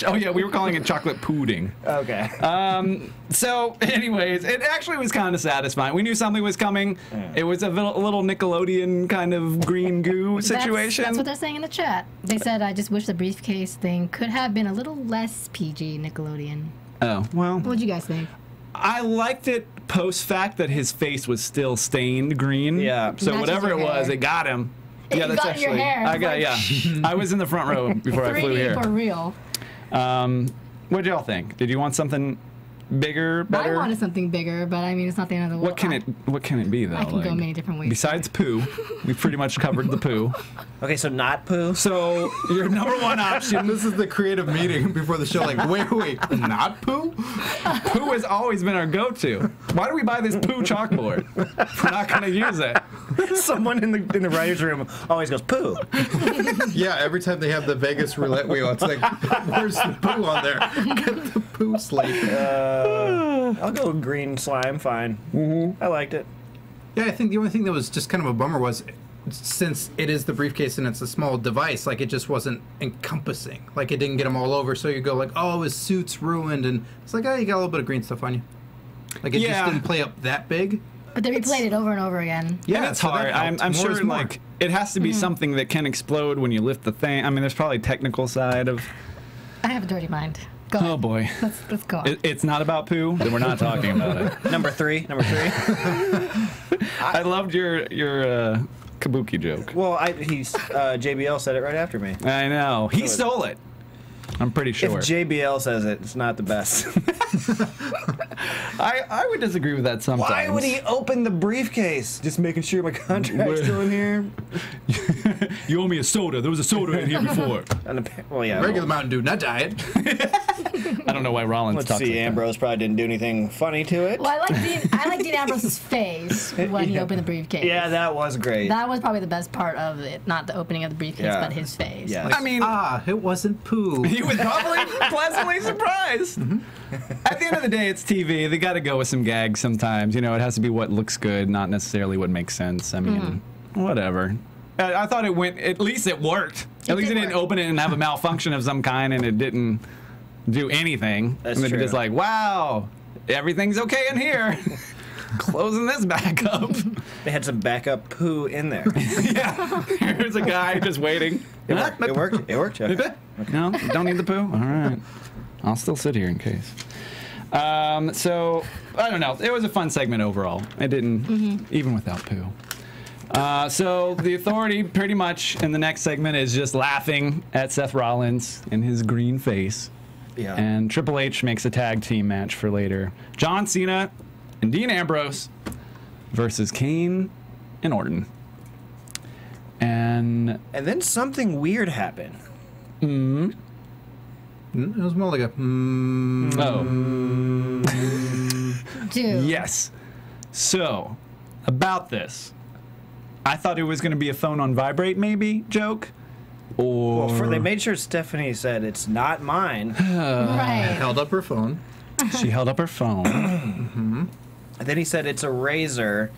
Oh, yeah, we were calling it chocolate pudding. Okay. So, anyways, it actually was kind of satisfying. We knew something was coming. It was a little Nickelodeon kind of green goo situation. That's what they're saying in the chat. They said, I just wish the briefcase thing could have been a little less PG Nickelodeon. Oh, well. What'd you guys think? I liked it post-fact that his face was still stained green. Yeah. So Matches whatever your it was, hair. it got him. It Yeah, that's got your actually. hair. I got yeah. I was in the front row before I flew 3D here. for real. What'd y'all think? Did you want something bigger, better? I wanted something bigger, but I mean, it's not the end of the world. What can it be though? I can go many different ways. Besides poo, we've pretty much covered the poo. Okay, so not poo. So your number one option. This is the creative meeting before the show. Like, wait, not poo? Poo has always been our go-to. Why do we buy this poo chalkboard? We're not going to use it. Someone in the writer's room always goes, poo. Yeah, every time they have the Vegas roulette wheel, it's like, where's the poo on there? Get the poo slate. I'll go green slime, fine. I liked it. Yeah, I think the only thing that was just kind of a bummer was, since it is the briefcase and it's a small device, like it just wasn't encompassing. Like it didn't get them all over, so you go like, oh, his suit's ruined, and it's like, oh, you got a little bit of green stuff on you. Like it just didn't play up that big. But they replayed it over and over again. Yeah, it's so hard. that helped. I'm More sure is more. like it has to be something that can explode when you lift the thing. I mean, there's probably technical side of. I have a dirty mind. Go Oh ahead. boy. Let's go on. It's not about poo. Then we're not talking about it. Number three. I loved your kabuki joke. Well, JBL said it right after me. I know. He stole it. I'm pretty sure. If JBL says it, it's not the best. I would disagree with that sometimes. Why would he open the briefcase? Just making sure my contract's still in here. You owe me a soda. There was a soda in here before. Well, yeah. Regular Mountain Dew, not diet. I don't know why Rollins Let's talks see. like that. Ambrose probably didn't do anything funny to it. Well, I like Dean Ambrose's face when he opened the briefcase. Yeah, that was great. That was probably the best part of it. Not the opening of the briefcase, Yeah. but his face. Yes. I mean, It wasn't poo. he was probably pleasantly surprised. At the end of the day, it's TV. They got to go with some gags sometimes. You know, it has to be what looks good, not necessarily what makes sense. I mean, whatever. I thought it went. At least it worked. At least it didn't open it and have a malfunction of some kind, and it didn't do anything. That's and then true. just like, wow, everything's okay in here. Closing this back up. They had some backup poo in there. Yeah. Here's a guy just waiting. It worked. It worked. Okay. No, don't need the poo? All right. I'll still sit here in case. So, I don't know. It was a fun segment overall. It didn't, even without poo. So, the Authority pretty much in the next segment is just laughing at Seth Rollins and his green face. Yeah. And Triple H makes a tag team match for later. John Cena and Dean Ambrose versus Kane and Orton. And then something weird happened. It was more like a. Dude. Yes. So, about this, I thought it was going to be a phone on vibrate maybe joke. Or Well, they made sure Stephanie said it's not mine. Right. Held up her phone. she held up her phone. And then he said it's a razor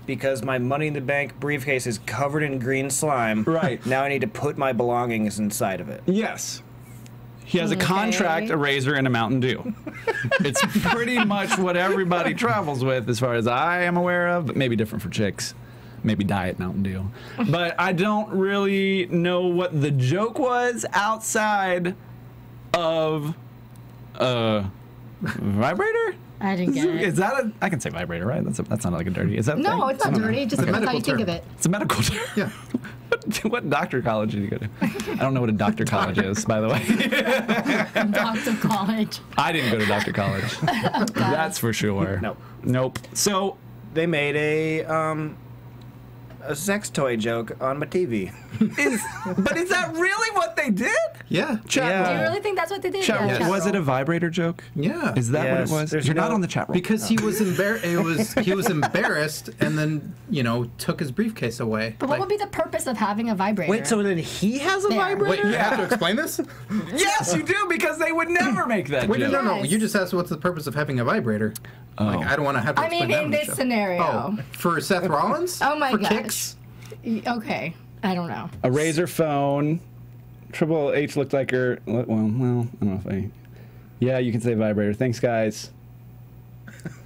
because my Money in the Bank briefcase is covered in green slime. Right. Now I need to put my belongings inside of it. Yes. He has a Okay. contract, a razor, and a Mountain Dew. It's pretty much what everybody travels with as far as I am aware of, but maybe different for chicks. maybe Diet Mountain Dew. But I don't really know what the joke was outside of vibrator. I didn't get it. Is that a? I can say vibrator, right? That's not like a dirty. Is that? No, it's not dirty. Just that's how you think of it. It's a medical term. Yeah. What doctor college did you go to? I don't know what a doctor college is, by the way. Doctor college. I didn't go to doctor college. Oh, that's for sure. Nope. So they made a sex toy joke on my TV. But is that really what they did? Yeah. Yeah. Do you really think that's what they did? Chat, Yeah, was it a vibrator joke? Yeah. Is that what it was? There's You're not on the chat room. Because he was he was embarrassed and then, you know, took his briefcase away. But what would be the purpose of having a vibrator? Wait, so then he has a vibrator? Wait, you have to explain this? Yes, you do, because they would never make that Wait, joke. no. Yes. You just asked what's the purpose of having a vibrator. Oh. Like, I don't want to have to I explain mean, that in on the this show. scenario. Oh, for Seth Rollins? Oh my for gosh. kicks? Okay, I don't know. A razor phone. Triple H looked like her. Well, I don't know if I. Yeah, you can say vibrator. Thanks, guys.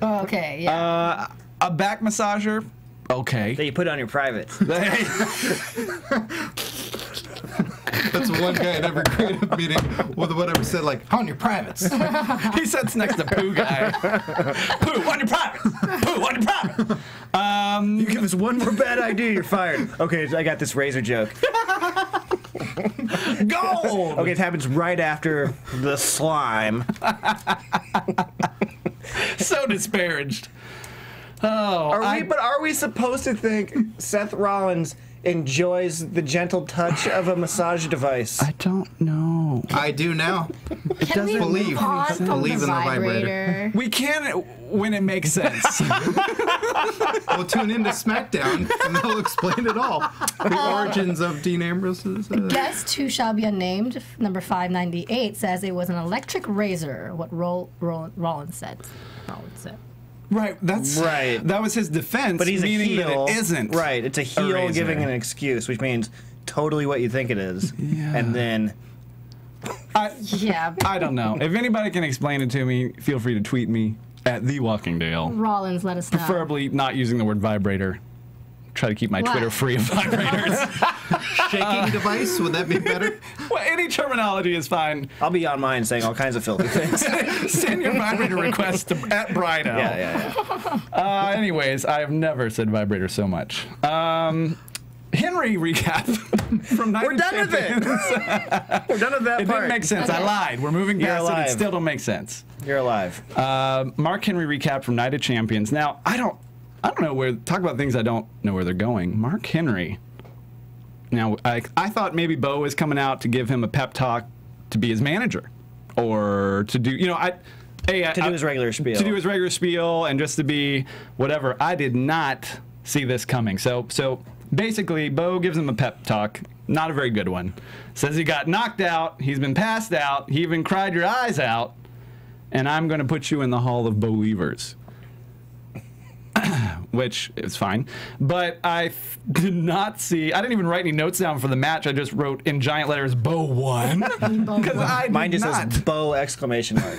Oh, okay, yeah. A back massager. Okay. That you put on your privates. That's one guy at every creative meeting with whatever said, like, on your privates. He sits next to Pooh guy. Pooh, on your private. Pooh, on your private. You give us one more bad idea, you're fired. Okay, I got this razor joke. Gold. Okay, it happens right after the slime. So disparaged. Oh, Are we supposed to think Seth Rollins enjoys the gentle touch of a massage device? I don't know. I do now. Can we believe. move on from Believe the in the vibrator. vibrator? We can when it makes sense. We'll tune into SmackDown and they'll explain it all. The origins of Dean Ambrose's. Guest who shall be unnamed, number 598, says it was an electric razor. What Rollins said. Rollins said. Right. That's right. That was his defense. But he's a meaning heel. that it isn't. Right. It's a heel razor. giving an excuse, which means totally what you think it is. Yeah. And then Yeah. I don't know. If anybody can explain it to me, feel free to tweet me at TheWalkingDale. Rollins, let us know. Preferably not using the word vibrator. Try to keep my What? Twitter free of vibrators. Shaking device, would that be better? Well, any terminology is fine. I'll be on mine saying all kinds of filthy things. Send your vibrator request to at Brido. Yeah. Anyways, I have never said vibrator so much. Henry recap from Night We're of done with it. Champions. We're done with that It part. didn't make sense. I lied. We're moving You're past it. It alive. still don't make sense. You're alive. Mark Henry recap from Night of Champions. Now, I don't know where. Talk about things I don't know where they're going. Mark Henry. Now, I thought maybe Bo was coming out to give him a pep talk to be his manager, or to do, you know, to do his regular spiel. To do his regular spiel and just to be whatever. I did not see this coming. So basically, Bo gives him a pep talk. Not a very good one. Says he got knocked out. He's been passed out. He even cried your eyes out. And I'm going to put you in the Hall of Believers. Which is fine. But I did not see, I didn't even write any notes down for the match. I just wrote in giant letters, Bo won. Because I Mine did just not. says Bo exclamation mark.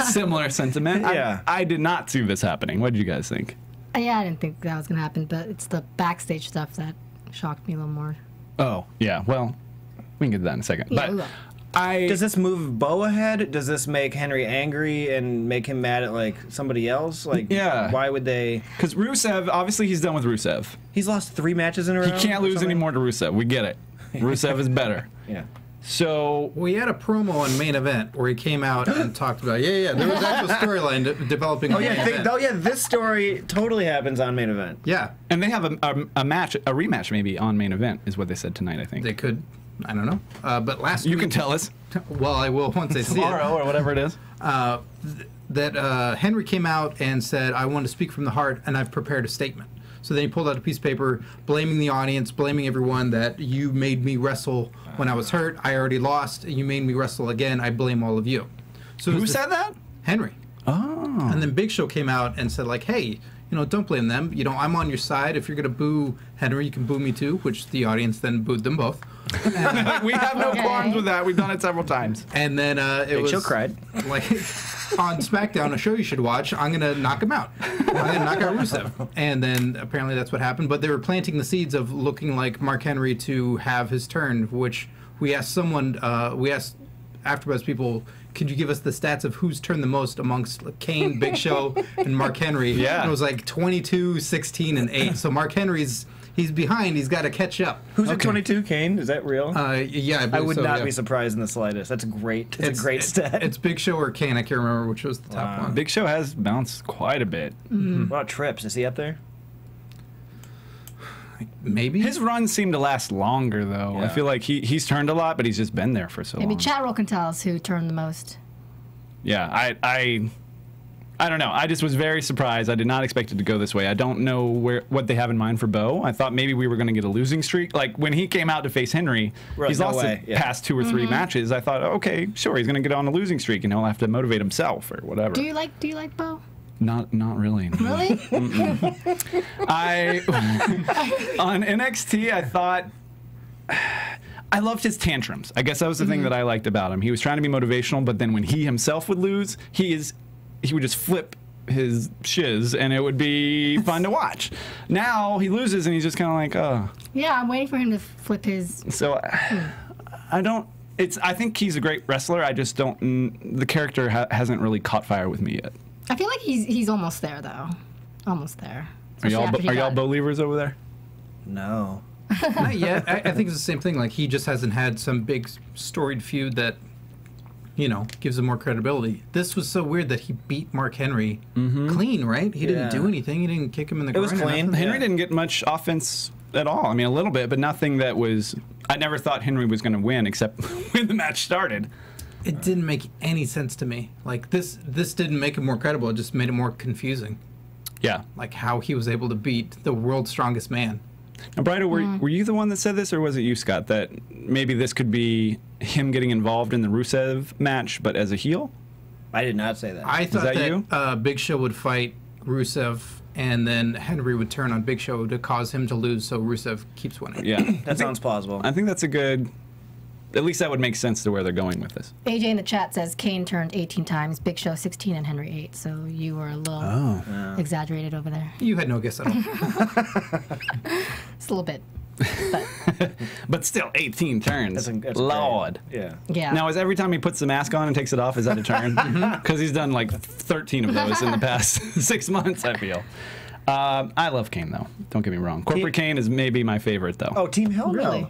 Similar sentiment. Yeah. I did not see this happening. What did you guys think? Yeah, I didn't think that was going to happen, but it's the backstage stuff that shocked me a little more. Oh, yeah. Well, we can get to that in a second. Yeah, but we will. Does this move Bo ahead? Does this make Henry angry and make him mad at like somebody else? Like, Yeah. why would they? Because Rusev, obviously he's done with Rusev. He's lost 3 matches in a row. He can't or lose something? anymore to Rusev. We get it. Rusev is better. Yeah. So, We had a promo on Main Event where he came out and talked about, there was actual storyline developing on Main Event. This story totally happens on Main Event. Yeah, and they have a match, a rematch maybe on Main Event is what they said tonight, I think. they could. I don't know. But last You week, can tell us Well, I will once I see tomorrow or whatever it is. it. That Henry came out and said, I want to speak from the heart, and I've prepared a statement. So then he pulled out a piece of paper, blaming the audience, blaming everyone that you made me wrestle when I was hurt. I already lost. You made me wrestle again. I blame all of you. So Who said that? Henry. Oh. And then Big Show came out and said, like, hey, don't blame them. I'm on your side. If you're going to boo Henry, you can boo me too, which the audience then booed them both. We have no qualms with that. We've done it several times. And then Big Show cried. Like on SmackDown, a show you should watch, I'm going to knock him out. I'm going to knock out Rusev. And then apparently that's what happened. But they were planting the seeds of looking like Mark Henry to have his turn, which we asked AfterBuzz people, could you give us the stats of who's turned the most amongst Kane, Big Show, and Mark Henry? Yeah. And it was like 22, 16, and 8. So Mark Henry's he's behind. He's got to catch up. Who's at 22, Kane? Is that real? Yeah, I would not be surprised in the slightest. That's great. It's a great stat. It's Big Show or Kane. I can't remember which was the top one. Big Show has bounced quite a bit. Mm-hmm. What about Trips? Is he up there? Maybe. His runs seem to last longer, though. Yeah. I feel like he's turned a lot, but he's just been there for so Maybe long. chat roll can tell us who turned the most. Yeah, I don't know. I just was very surprised. I did not expect it to go this way. I don't know what they have in mind for Bo. I thought maybe we were going to get a losing streak. Like when he came out to face Henry, he's lost the past 2 or 3 matches. I thought, okay, sure, he's going to get on a losing streak, and he'll have to motivate himself or whatever. Do you like Bo? Not really. No. Really? On NXT, I thought I loved his tantrums. I guess that was the thing that I liked about him. He was trying to be motivational, but then when he himself would lose, he would just flip his shiz, and it would be fun to watch. Now he loses, and he's just kind of like, oh. Yeah, I'm waiting for him to flip his. So I don't. I think he's a great wrestler. I just don't. The character hasn't really caught fire with me yet. I feel like he's almost there though. Almost there. Are y'all believers over there? No. Not yet. I think it's the same thing. Like he just hasn't had some big storied feud that, gives him more credibility. This was so weird that he beat Mark Henry clean, right? He didn't do anything. He didn't kick him in the groin. It was clean. Henry didn't get much offense at all. I mean, a little bit, but nothing that was. I never thought Henry was going to win, except when the match started. It didn't make any sense to me. Like this didn't make it more credible. It just made it more confusing. Yeah. Like how he was able to beat the world's strongest man. Now, Brido, were you the one that said this, or was it you, Scott, that maybe this could be him getting involved in the Rusev match, but as a heel? I did not say that. I thought that you? Big Show would fight Rusev, and then Henry would turn on Big Show to cause him to lose, so Rusev keeps winning. Yeah. That sounds plausible. I think that's a good. At least that would make sense to where they're going with this. AJ in the chat says Kane turned 18 times, Big Show 16, and Henry 8. So you were a little exaggerated over there. You had no guess at all. Just a little bit. But still, 18 turns. That's Lord. great. Yeah. Now, is every time he puts the mask on and takes it off, is that a turn? Because he's done like 13 of those in the past 6 months, I feel. I love Kane, though. Don't get me wrong. Corporate Kane is maybe my favorite, though. Oh, Team Hell No. Really?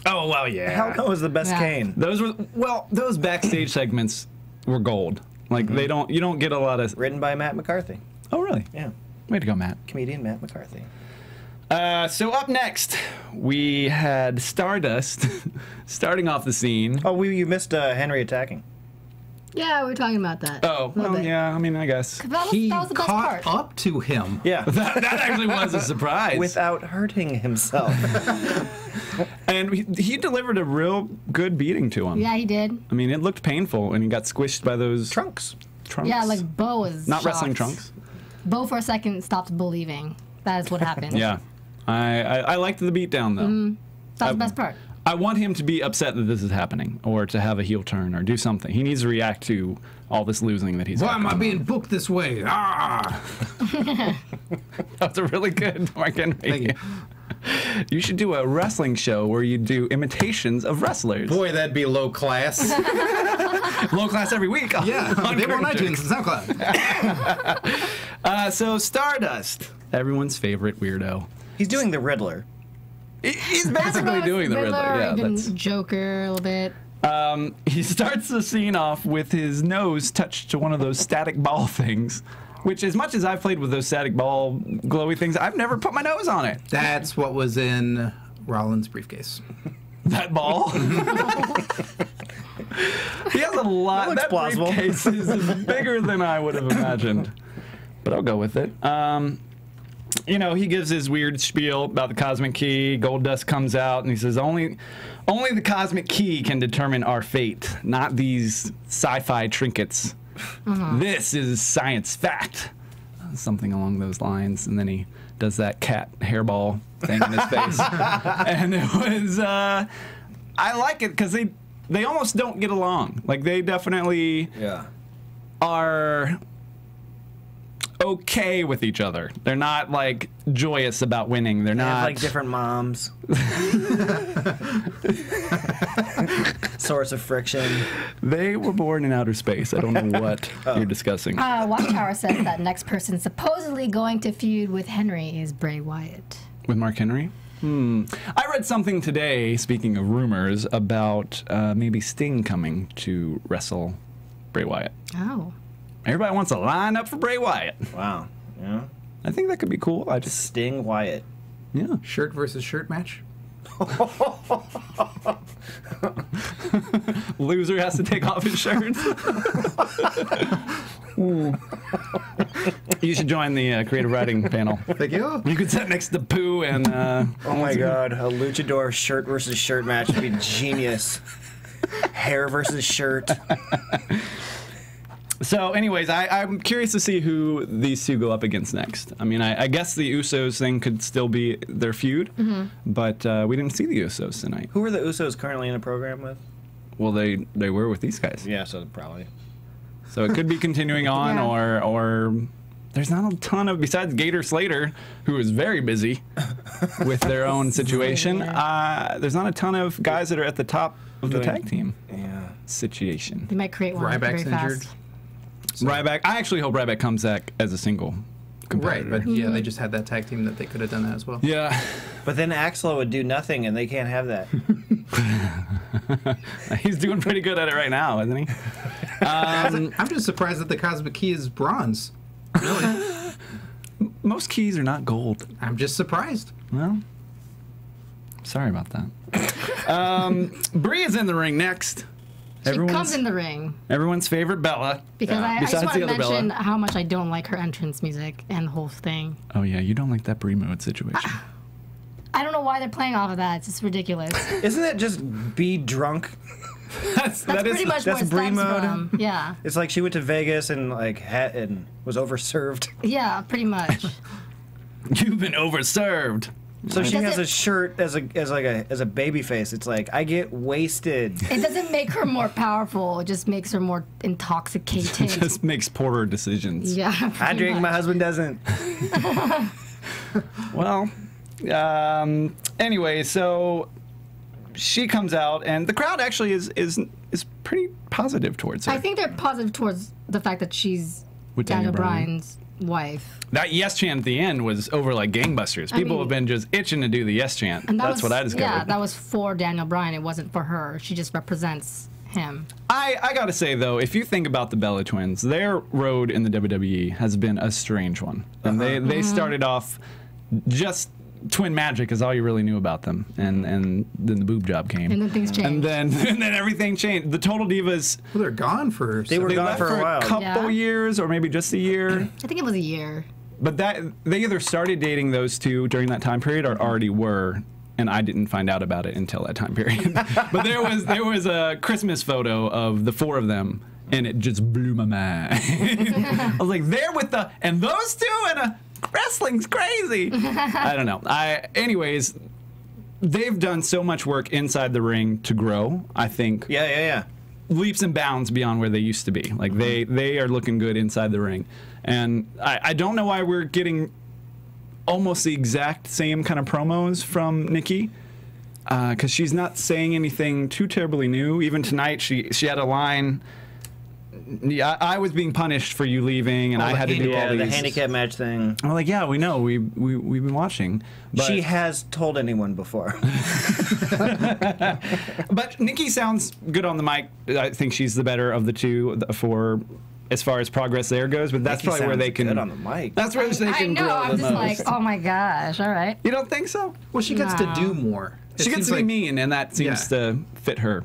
Oh, well, yeah. Hell No is the best Kane. Those backstage segments were gold. Like, you don't get a lot of... Written by Matt McCarthy. Oh, really? Yeah. Way to go, Matt. Comedian Matt McCarthy. So up next, we had Stardust starting off the scene. Oh, you missed Henry attacking. Yeah, we were talking about that. Oh, well, yeah, I mean, I guess. That He was the best caught part. up to him. Yeah. That actually was a surprise. Without hurting himself. And he delivered a real good beating to him. Yeah, he did. I mean, it looked painful, and he got squished by those Trunks. trunks. Yeah, like Bo was Not wrestling shocked. trunks. Bo for a second stopped believing. That is what happened. Yeah. I liked the beatdown, though. That was the best part. I want him to be upset that this is happening, or to have a heel turn, or do something. He needs to react to all this losing that he's Why had. am I being booked this way? Ah! That's a really good Mark Henry. Thank you. You should do a wrestling show where you do imitations of wrestlers. Boy, that'd be low class. Low class every week. Yeah, they were on iTunes and SoundCloud. So Stardust, everyone's favorite weirdo. He's doing the Riddler. He's basically doing the Riddler. Yeah, even that's. Joker a little bit. He starts the scene off with his nose touched to one of those static ball things, which, as much as I've played with those static ball glowy things, I've never put my nose on it. That's what was in Rollins' briefcase. That ball. He has a lot. looks That plausible. briefcase is bigger than I would have imagined, but I'll go with it. He gives his weird spiel about the cosmic key. Goldust comes out and he says, only the cosmic key can determine our fate, not these sci-fi trinkets. This is science fact. something along those lines, and then he does that cat hairball thing in his face, and it was. I like it because they almost don't get along. Like they definitely are okay with each other. They're not like joyous about winning. They're They not have like different moms. Source of friction. They were born in outer space. I don't know what you're discussing. Watchtower says that next person supposedly going to feud with Henry is Bray Wyatt. With Mark Henry? I read something today, speaking of rumors, about maybe Sting coming to wrestle Bray Wyatt. Oh. Everybody wants to line up for Bray Wyatt. Wow. Yeah. I think that could be cool. I just Sting Wyatt. yeah. Shirt versus shirt match. Loser has to take off his shirt. You should join the creative writing panel. Thank you. You could sit next to Pooh and. Oh my God, a luchador shirt versus shirt match would be genius. Hair versus shirt. So, anyways, I'm curious to see who these two go up against next. I mean, I guess the Usos thing could still be their feud, but we didn't see the Usos tonight. Who are the Usos currently in a program with? Well, they were with these guys. Yeah, so probably. So it could be continuing on, Yeah. or there's not a ton of, besides Gator Slater, who is very busy with their own situation, there's not a ton of guys that are at the top of the tag team situation. They might create one Ryback's very injured. fast. Ryback, I actually hope Ryback comes back as a single competitor. Right, but yeah, they just had that tag team that they could have done that as well. Yeah. But then Axel would do nothing, and they can't have that. He's doing pretty good at it right now, isn't he? I'm just surprised that the Cosmic Key is bronze. Really. Most keys are not gold. I'm just surprised. Well, sorry about that. Brie is in the ring next. She comes in the ring. Everyone's favorite Bella. Because I just Besides want to the other mention Bella. how much I don't like her entrance music and the whole thing. Oh yeah, you don't like that Brie mode situation. I don't know why they're playing off of that. It's just ridiculous. Isn't it just be drunk? That's pretty much where it Brie stems mode. from. Yeah. It's like she went to Vegas and like and was overserved. Yeah, pretty much. You've been overserved. So she Does has it- a shirt as a baby face. It's like I get wasted. It doesn't make her more powerful. It just makes her more intoxicated. Just makes poorer decisions. Yeah. I pretty drink. My much. husband doesn't. Well, anyway, so she comes out, and the crowd actually is pretty positive towards her. I think they're positive towards the fact that she's With Daniel Daniel Bryan. Bryan's wife. That yes chant at the end was over like gangbusters. People mean- have been just itching to do the yes chant. And That's what I discovered. Yeah, that was for Daniel Bryan. It wasn't for her. She just represents him. I gotta say though, if you think about the Bella Twins, their road in the WWE has been a strange one. And they started off just twin magic is all you really knew about them, and then the boob job came, And then things changed. and then everything changed. The Total Divas Well, they're gone for. They were they gone left for a while. couple Yeah. years or maybe just a year. I think it was a year. But that they either started dating those two during that time period or already were, and I didn't find out about it until that time period. But there was a Christmas photo of the four of them, and it just blew my mind. I was like, they're with and those two and wrestling's crazy. I don't know. Anyways, they've done so much work inside the ring to grow. I think Yeah. leaps and bounds beyond where they used to be. Like they are looking good inside the ring, and I don't know why we're getting almost the exact same kind of promos from Nikki, because she's not saying anything too terribly new. Even tonight, she had a line. Yeah, I was being punished for you leaving, and I had to do all these. The handicap match thing. I'm like, yeah, we know. We've been watching. But, She has told anyone before. But Nikki sounds good on the mic. I think she's the better of the two for as far as progress there goes. But that's Nikki probably where sounds they can. good on the mic. That's where they I can know. grow I'm the just most. like, oh my gosh. All right. You don't think so? Well, she gets to No. do more. It She gets seems to be like mean, and that seems to fit her.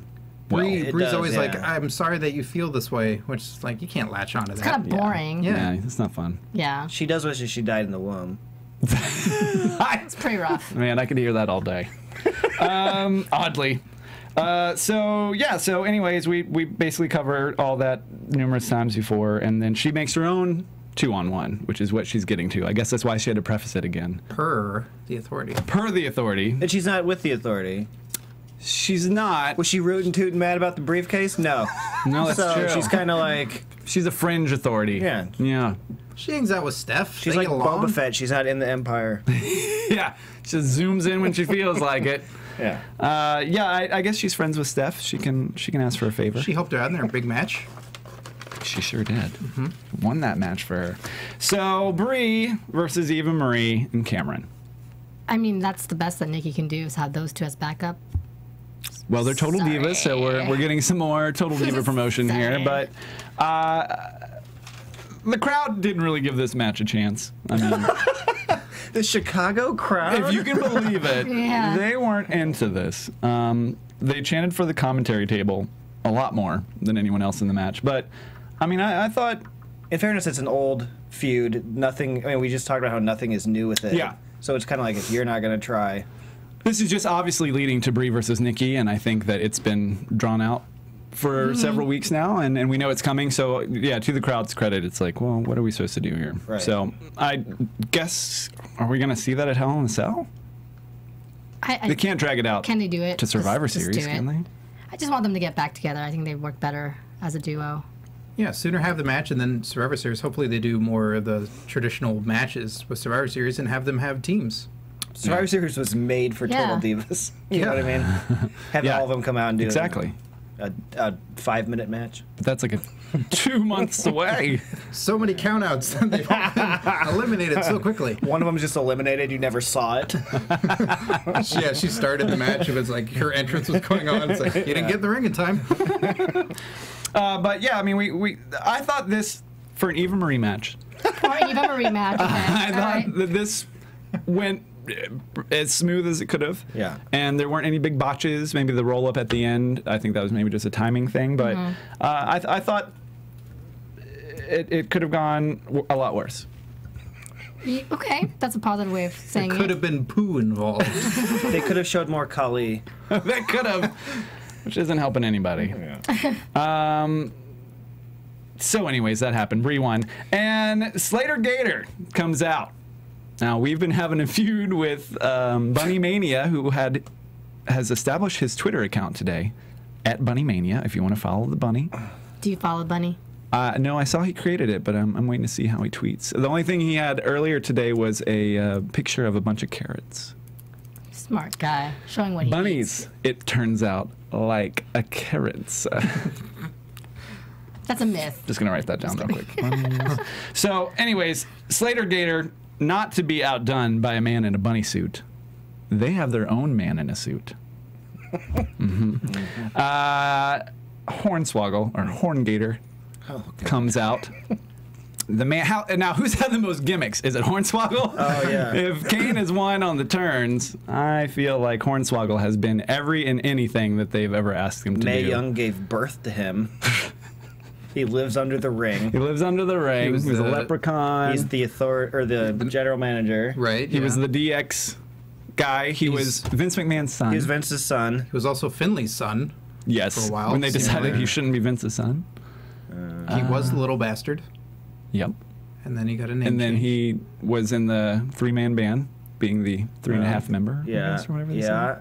Well, It Bree's does, always like, yeah. I'm sorry that you feel this way, which is like, you can't latch onto It's that. kind of boring. Yeah. yeah, it's not fun. Yeah. She does wish that she died in the womb. It's pretty rough. Man, I could hear that all day. Oddly. So anyways, we basically covered all that numerous times before, and then she makes her own 2-on-1, which is what she's getting to. I guess that's why she had to preface it again. Per the Authority. Per the Authority. And she's not with the Authority. She's not. Was she rootin' tootin' mad about the briefcase? No. No, that's So true. she's kind of like... She's a fringe authority. Yeah. Yeah. She hangs out with Steph. She's They like get along. Boba Fett. She's not in the Empire. Yeah. She just zooms in when she feels like it. Yeah. I guess she's friends with Steph. She can ask for a favor. She helped her out in their big match. She sure did. Won that match for her. So, Brie versus Eva Marie and Cameron. I mean, that's the best that Nikki can do is have those two as backup. Well, they're Total Sorry. Divas, so we're getting some more Total Diva promotion here. Sorry. But the crowd didn't really give this match a chance. I mean, The Chicago crowd? if you can believe it, Yeah. they weren't into this. They chanted for the commentary table a lot more than anyone else in the match. But, I mean, I thought... In fairness, it's an old feud. Nothing... I mean, we just talked about how nothing is new with it. Yeah. So it's kind of like, if you're not going to try... This is just obviously leading to Brie versus Nikki, and I think that it's been drawn out for several weeks now, and we know it's coming. So, yeah, to the crowd's credit, it's like, well, what are we supposed to do here? Right. So, I guess, are we going to see that at Hell in a Cell? They can't drag it out Can they do it? to Survivor Just Series, do it. can they? I just want them to get back together. I think they work better as a duo. Yeah, sooner have the match and then Survivor Series. Hopefully they do more of the traditional matches with Survivor Series and have them have teams. Survivor Series was made for Yeah. Total Divas. You know what I mean? Have Yeah. all of them come out and do Exactly. a 5-minute match. But that's like 2 months away. So many countouts. They've all been eliminated so quickly. One of them's just eliminated. You never saw it. Yeah, she started the match. It was like her entrance was going on. It's like, you didn't get in the ring in time. But, yeah, I mean, I thought this, for an Eva Marie match, Or even a rematch. Okay. I All thought right. that this went as smooth as it could have. Yeah. And there weren't any big botches. Maybe the roll up at the end. I think that was maybe just a timing thing. But I thought it could have gone a lot worse. Okay, that's a positive way of saying Could have been poo involved. They could have showed more Kali. That could have, which isn't helping anybody. So, anyways, that happened. Brie won, and Slater Gator comes out. Now, we've been having a feud with Bunny Mania, who has established his Twitter account today, at Bunny Mania, if you want to follow the bunny. Do you follow Bunny? No, I saw he created it, but I'm waiting to see how he tweets. The only thing he had earlier today was a picture of a bunch of carrots. Smart guy, showing what he Bunnies, it turns out, like a carrots. That's a myth. Just going to write that down real quick. So, anyways, Slater Gator, not to be outdone by a man in a bunny suit. They have their own man in a suit. Hornswoggle, or Horn Gator, comes out. The man. Now, who's had the most gimmicks? Is it Hornswoggle? Oh, yeah. If Kane has won on the turns, I feel like Hornswoggle has been every and anything that they've ever asked him to Mae do. Young gave birth to him. He lives under the ring. He lives under the ring. He was a the- leprechaun. He's the the general manager. Right. He was the DX guy. He was Vince McMahon's son. He was Vince's son. He was also Finley's son. yes. for a while, when they decided seemingly. he shouldn't be Vince's son. He was the little bastard. Yep. And then he got a name And then change. he was in the 3-man band, being the 3.5 member. I Yeah. guess, or whatever they Yeah.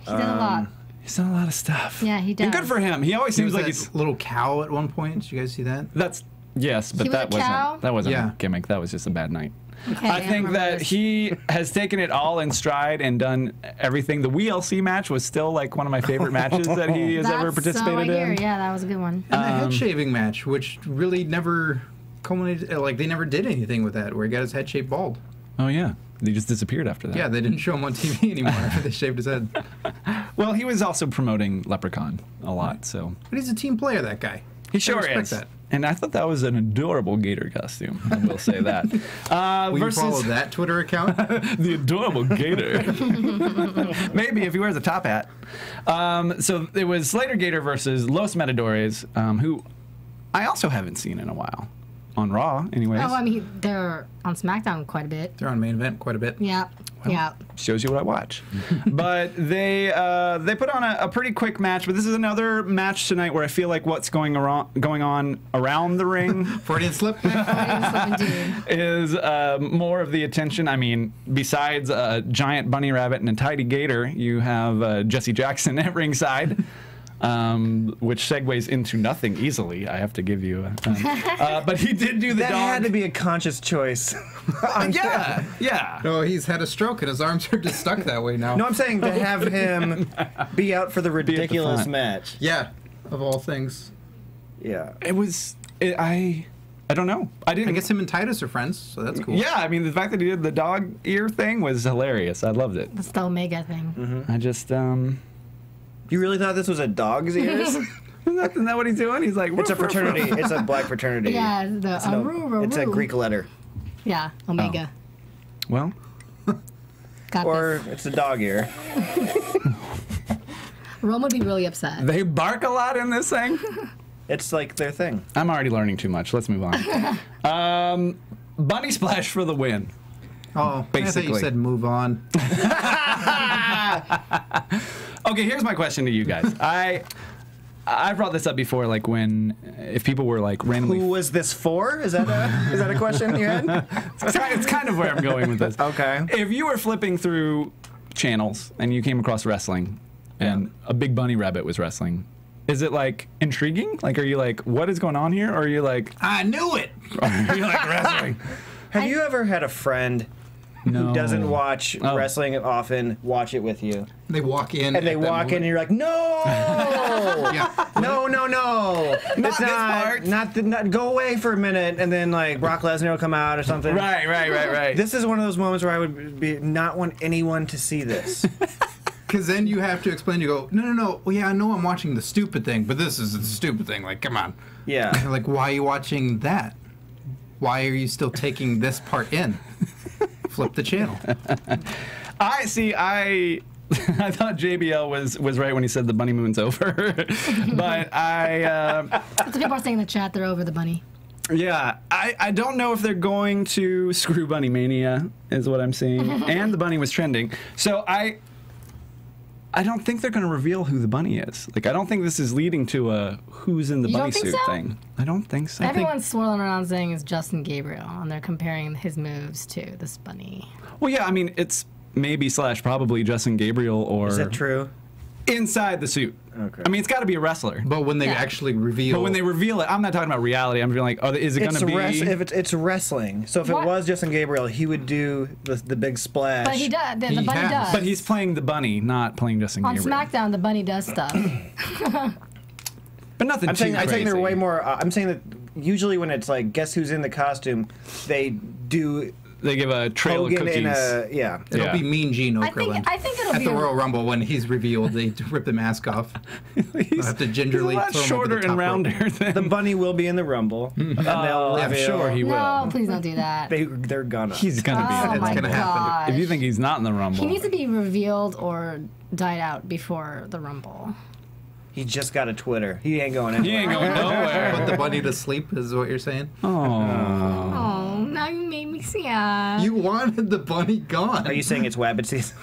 He did a lot. say. He's done a lot of stuff. Yeah, he And good does. for him. He always He seems was like that he's. little cow at one point. Did you guys see that? That's yes, but He was that a cow? wasn't. That wasn't Yeah. a gimmick. That was just a bad night. Okay, I think remember that this. he has taken it all in stride and done everything. The WLC match was still like one of my favorite matches that he has ever That's participated so I hear. in. Yeah, that was a good one. And the head shaving match, which really never culminated. Like they never did anything with that, where he got his head shaved bald. Oh yeah, he just disappeared after that. Yeah, they didn't show him on TV anymore after they shaved his head. Well, he was also promoting Leprechaun a lot, so But he's a team player, that guy. he sure respect is. that. And I thought that was an adorable gator costume. I will say that. Will versus you follow that Twitter account? the adorable gator. Maybe if he wears a top hat. So it was Slater Gator versus Los Matadores, who I also haven't seen in a while on Raw, anyways. Oh, I mean, they're on SmackDown quite a bit. They're on main event quite a bit. Yeah. Yeah. Shows you what I watch. But they put on a pretty quick match. But this is another match tonight where I feel like what's going on around the ring Freudian slip. is more of the attention. I mean, besides a giant bunny rabbit and a tidy gator, you have Jesse Jackson at ringside. Which segues into nothing easily, I have to give you. But he did do the That dog. had to be a conscious choice. Yeah. No, he's had a stroke and his arms are just stuck that way now. No, I'm saying to have him be out for the ridiculous front. match. Yeah, of all things. Yeah. I don't know. I didn't. I guess him and Titus are friends, so that's cool. Yeah, I mean, the fact that he did the dog ear thing was hilarious. I loved it. That's the Omega thing. I just, You really thought this was a dog's ears? Isn't that what he's doing? He's like, It's a fraternity. It's a black fraternity. Yeah, It's a Greek letter. Yeah, Omega. Well, Got Or it's a dog ear. this. Rome would be really upset. they bark a lot in this thing. It's like their thing. I'm already learning too much. Let's move on. Bunny splash for the win. Oh, I thought Basically. you said move on. Okay, here's my question to you guys. I brought this up before, like if people were like randomly. Who was this for? Is that a question you had? It's kind of where I'm going with this. Okay. If you were flipping through channels and you came across wrestling, and a big bunny rabbit was wrestling, is it like intriguing? Like, are you like, what is going on here? Or are you like, I knew it! are you like wrestling? Have you ever had a friend No. who doesn't watch Oh. wrestling often watch it with you? They walk in. And they at that walk in and moment. you're like, no! Yeah. No, no, no! It's this part. not, go away for a minute, and then like Brock Lesnar will come out or something. Right. This is one of those moments where I would not want anyone to see this. Because then you have to explain. You go, no. Well, yeah, I know I'm watching the stupid thing, but this is the stupid thing. Like, come on. Yeah. Like, why are you watching that? Why are you still taking this part in? Flip the channel. I thought JBL was right when he said the bunny moon's over, but That's what people are saying in the chat. They're over the bunny. yeah, I don't know if they're going to screw Bunny Mania, is what I'm seeing, and the bunny was trending, so I don't think they're going to reveal who the bunny is. Like, I don't think this is leading to a who's in the You bunny don't think suit so? thing. I don't think so. Everyone's swirling around saying it's Justin Gabriel, and they're comparing his moves to this bunny. Well, yeah, I mean, it's maybe / probably Justin Gabriel or Is that true? inside the suit. Okay. I mean, it's got to be a wrestler. But when they Yeah. actually reveal. But when they reveal it, I'm not talking about reality. I'm feeling like, oh, is it going to be? It's wrestling. So if What? it was Justin Gabriel, he would do the big splash. But he does. The He bunny has. does. But he's playing the bunny, not playing Justin on Gabriel. SmackDown. The bunny does stuff. But nothing I'm too saying crazy. they're way more. I'm saying that usually when it's like guess who's in the costume, they do They give a trail Hogan of cookies. in a yeah. It'll Yeah. be Mean Gene I Okerlund. think it'll At be the a- Royal Rumble, when he's revealed, they rip the mask off. He's, have to gingerly he's a lot throw him over shorter the and top rounder than. The bunny will be in the Rumble. And they'll I'm reveal- sure he No, will. please don't do that. They're gonna. He's gonna Oh be. In my it. gonna happen. gosh. If you think he's not in the Rumble, He needs to be revealed or died out before the Rumble. He just got a Twitter. He ain't going anywhere. he ain't going nowhere. Put the bunny to sleep, is what you're saying? Oh. Oh, now you made me sad. You wanted the bunny gone. Are you saying it's Wabbit season?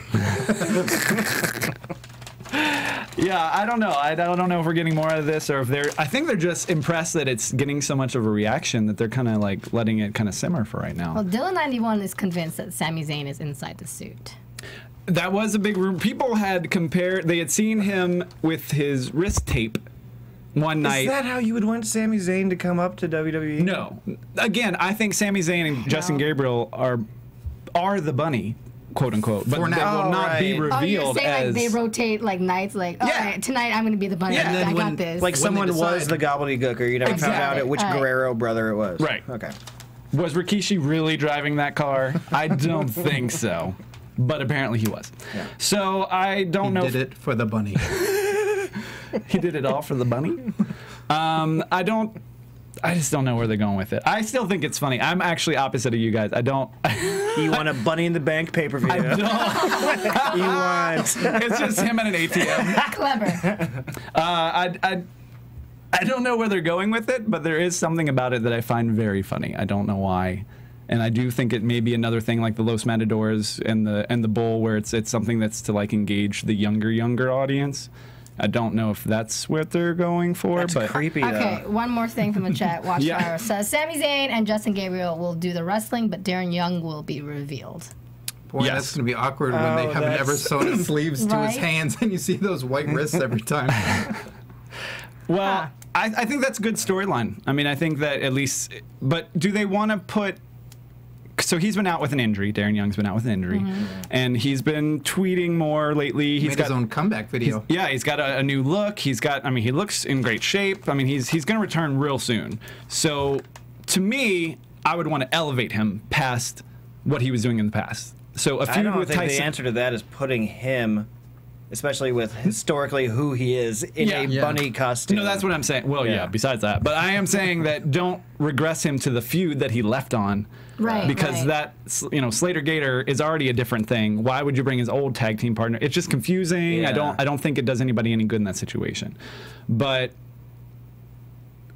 Yeah, I don't know. I don't know if we're getting more out of this or if they're. I think they're just impressed that it's getting so much of a reaction that they're kind of like letting it kind of simmer for right now. Well, Dylan91 is convinced that Sami Zayn is inside the suit. That was a big rumor. People had compared. They had seen him with his wrist tape one night. Is that how you would want Sami Zayn to come up to WWE? No. Again, I think Sami Zayn and Justin Gabriel are the bunny, quote unquote, but For they now. will not be Oh, Oh, you're revealed saying as. like they rotate like nights, like all Yeah. right, tonight I'm going to be the bunny. Yeah. And then I when- got this. Like When someone they was decide. the gobbledygooker. You never found out Exactly. which Right. Guerrero brother it was. Right. Okay. Was Rikishi really driving that car? I don't think so. But apparently he was. Yeah. So I don't He know. did it for the bunny. He did it all for the bunny. I just don't know where they're going with it. I still think it's funny. I'm actually opposite of you guys. I don't. You want a Bunny in the Bank pay-per-view. I don't. You want. It's just him at an ATM. Clever. I don't know where they're going with it, but there is something about it that I find very funny. I don't know why. And I do think it may be another thing like the Los Matadors and the Bull, where it's something that's to like engage the younger audience. I don't know if that's what they're going for. That's but creepy. Okay, one more thing from the chat. Watchfire says Sami Zayn and Justin Gabriel will do the wrestling, but Darren Young will be revealed. Boy, Yes. that's going to be awkward when they haven't ever sewn his sleeves to his Right? hands and you see those white wrists every time. Well, I think that's a good storyline. I mean, I think that at least, but do they want to put? So he's been out with an injury. Darren Young's been out with an injury, and he's been tweeting more lately. He's Made got his own comeback video. he's got a new look. He's got. I mean, he looks in great shape. I mean, he's going to return real soon. So, to me, I would want to elevate him past what he was doing in the past. So a I feud don't with think Tyson. the answer to that is putting him, especially with historically who he is, in a Yeah. bunny costume. No, that's what I'm saying. Well, yeah. Besides that, but I am saying that don't regress him to the feud that he left on. Right, Because right. that, Slater Gator is already a different thing. Why would you bring his old tag team partner? It's just confusing. Yeah. I don't think it does anybody any good in that situation. But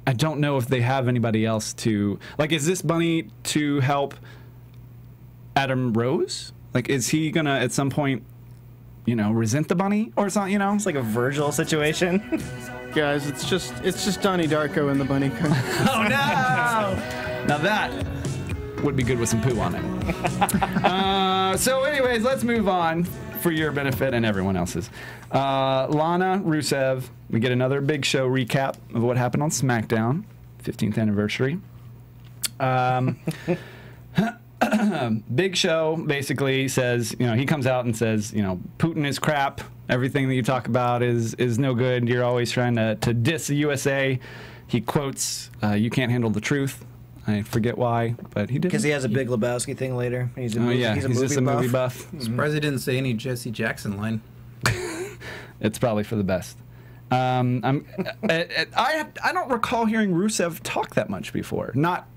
I don't know if they have anybody else to like. Is this bunny to help Adam Rose? Like, is he gonna at some point, resent the bunny or something? It's like a Virgil situation. Guys, it's just Donnie Darko and the bunny. Oh no! Now that would be good with some poo on it. So anyways, let's move on for your benefit and everyone else's. Lana, Rusev, we get another Big Show recap of what happened on SmackDown, 15th anniversary. Big Show basically says, he comes out and says, Putin is crap. Everything that you talk about is no good. You're always trying to diss the USA. He quotes, you can't handle the truth. I forget why, but he did. Because he has a Big Lebowski thing later. He's a movie, he's just a movie buff. Surprised he didn't say any Jesse Jackson line. It's probably for the best. I don't recall hearing Rusev talk that much before. Not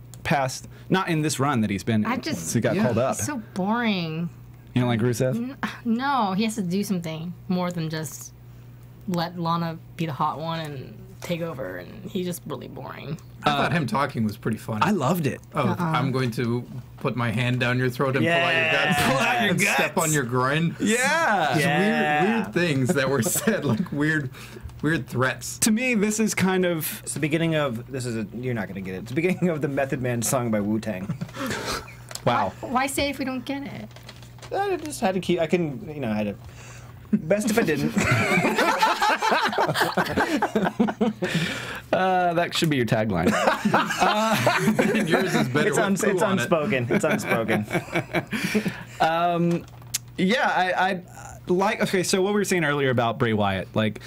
in this run that he's been. Since he got called up. So boring. You don't like Rusev? No, he has to do something more than just let Lana be the hot one and take over, and he's just really boring. I thought him talking was pretty fun. I loved it. Oh, I'm going to put my hand down your throat and pull out your guts. Pull out your and guts. Step on your groin. Yeah. Just weird things that were said, like weird threats. To me, this is kind of. It's the beginning of you're not gonna get it. It's the beginning of the Method Man song by Wu-Tang. Wow. Why say if we don't get it? I just had to keep. I had to. Best if I didn't. That should be your tagline. And yours is better It's with poo on it. unspoken. It's unspoken. I like. Okay, so what we were saying earlier about Bray Wyatt, like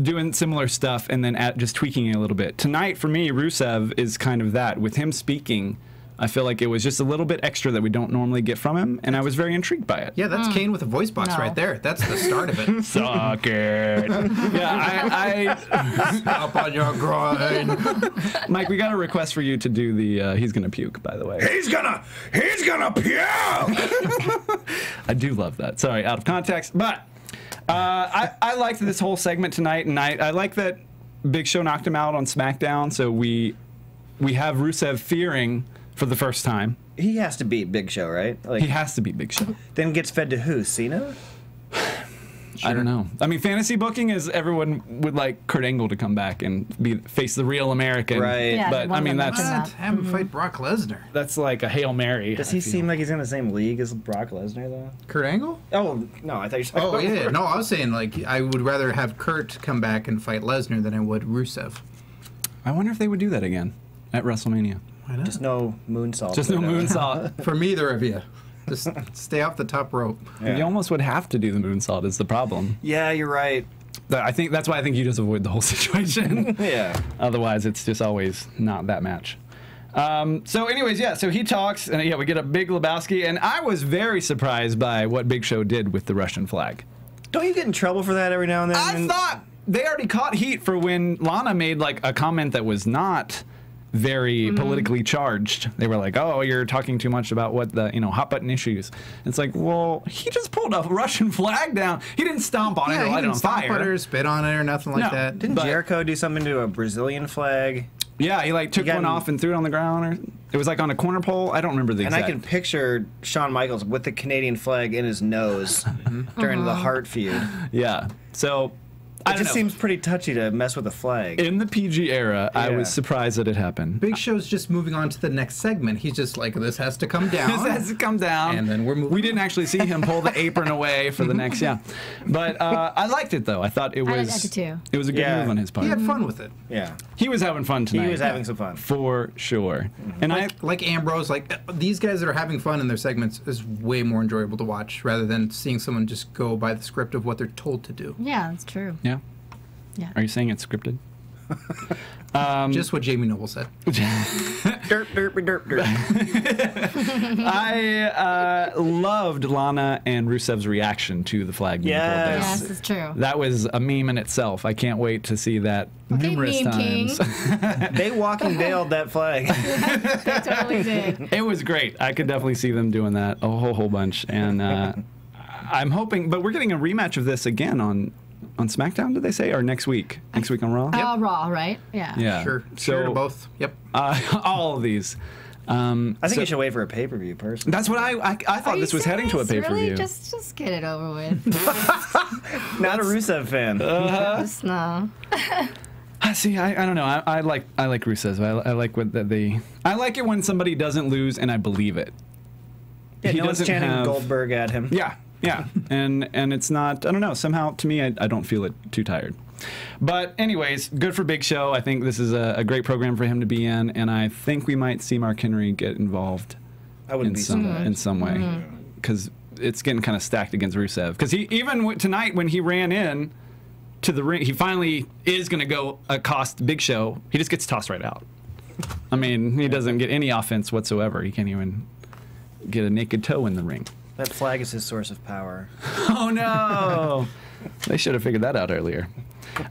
doing similar stuff and then just tweaking it a little bit. Tonight, for me, Rusev is kind of that. With him speaking, I feel like it was just a little bit extra that we don't normally get from him, and I was very intrigued by it. Yeah, that's Kane with a voice box No. right there. That's the start of it. Suck it. Yeah, Up on your groin. Mike, we got a request for you to do the he's gonna puke, by the way. He's gonna puke! I do love that. Sorry, out of context. But I liked this whole segment tonight, and I like that Big Show knocked him out on SmackDown, so we have Rusev fearing for the first time. He has to beat Big Show, right? Like, He has to be Big Show. then gets fed to who? Cena? I don't know. I mean, fantasy booking is everyone would like Kurt Angle to come back and face the real American. Right. Yeah, But one I mean, of them that's mentioned Have him fight Brock Lesnar. like a Hail Mary. Does he seem like he's in the same league as Brock Lesnar, though? Kurt Angle? Oh, no, I thought you said. Oh, yeah. No, I was saying, like, I would rather have Kurt come back and fight Lesnar than I would Rusev. I wonder if they would do that again at WrestleMania. Why not? Just no moonsault. Just no moonsault. For neither of you. Just stay off the top rope. Yeah. You almost would have to do the moonsault is the problem. Yeah, you're right. I think that's why I think you just avoid the whole situation. Yeah. Otherwise, it's just always not that match. So anyways, so he talks, and we get a Big Lebowski, and I was very surprised by what Big Show did with the Russian flag. Don't you get in trouble for that every now and then? I thought they already caught heat for when Lana made like a comment that was not very politically charged. They were like, "Oh, you're talking too much about what the hot button issues." It's like, well, he just pulled a Russian flag down. He didn't stomp on it or he light it didn't on stomp fire. on it or spit on it or nothing like No. that. Didn't But- Jericho do something to a Brazilian flag? Yeah, he like took one off and threw it on the ground, or it was like on a corner pole. I don't remember the exact. And I can picture Shawn Michaels with the Canadian flag in his nose during the Hart feud. Yeah. So It just seems pretty touchy to mess with a flag. in the PG era, I was surprised that it happened. Big Show's just moving on to the next segment. He's just like, this has to come down. This has to come down. And then we're moving We didn't actually see him pull the apron away for the next, But I liked it, though. I thought it was... I did too. It was a good move on his part. He had fun with it. Yeah. He was having fun tonight. He was having some fun. For sure. And Like Ambrose, like these guys that are having fun in their segments is way more enjoyable to watch rather than seeing someone just go by the script of what they're told to do. Yeah, that's true. Yeah. Yeah. Are you saying it's scripted? Just what Jamie Noble said. Derp, derp, derp, derp. I loved Lana and Rusev's reaction to the flag being pulled down. Yes, it's true. That was a meme in itself. I can't wait to see that numerous meme times. They walking veiled that flag. They totally did. It was great. I could definitely see them doing that a whole bunch. And I'm hoping, but we're getting a rematch of this again on SmackDown, did they say? Or next week? Next week on Raw? Raw, right? Yeah. Yeah. Sure. So, Sure to both. Yep. all of these. I think you should wait for a pay-per-view, personally. That's what I thought this was heading to a pay-per-view. Really? Just get it over with. Not a Rusev fan. Just no. See, I don't know. I like Rusev. I like what they. I like it when somebody doesn't lose and I believe it. Yeah, no one's chanting Goldberg at him. Yeah. Yeah, and it's not, I don't know, somehow to me I don't feel it too tired. But anyways, good for Big Show. I think this is a great program for him to be in, and I think we might see Mark Henry get involved in some way. Because it's getting kind of stacked against Rusev. Because he even tonight when he ran in to the ring, he finally is going to go accost Big Show. He just gets tossed right out. I mean, he doesn't get any offense whatsoever. He can't even get a naked toe in the ring. That flag is his source of power. Oh, no. They should have figured that out earlier.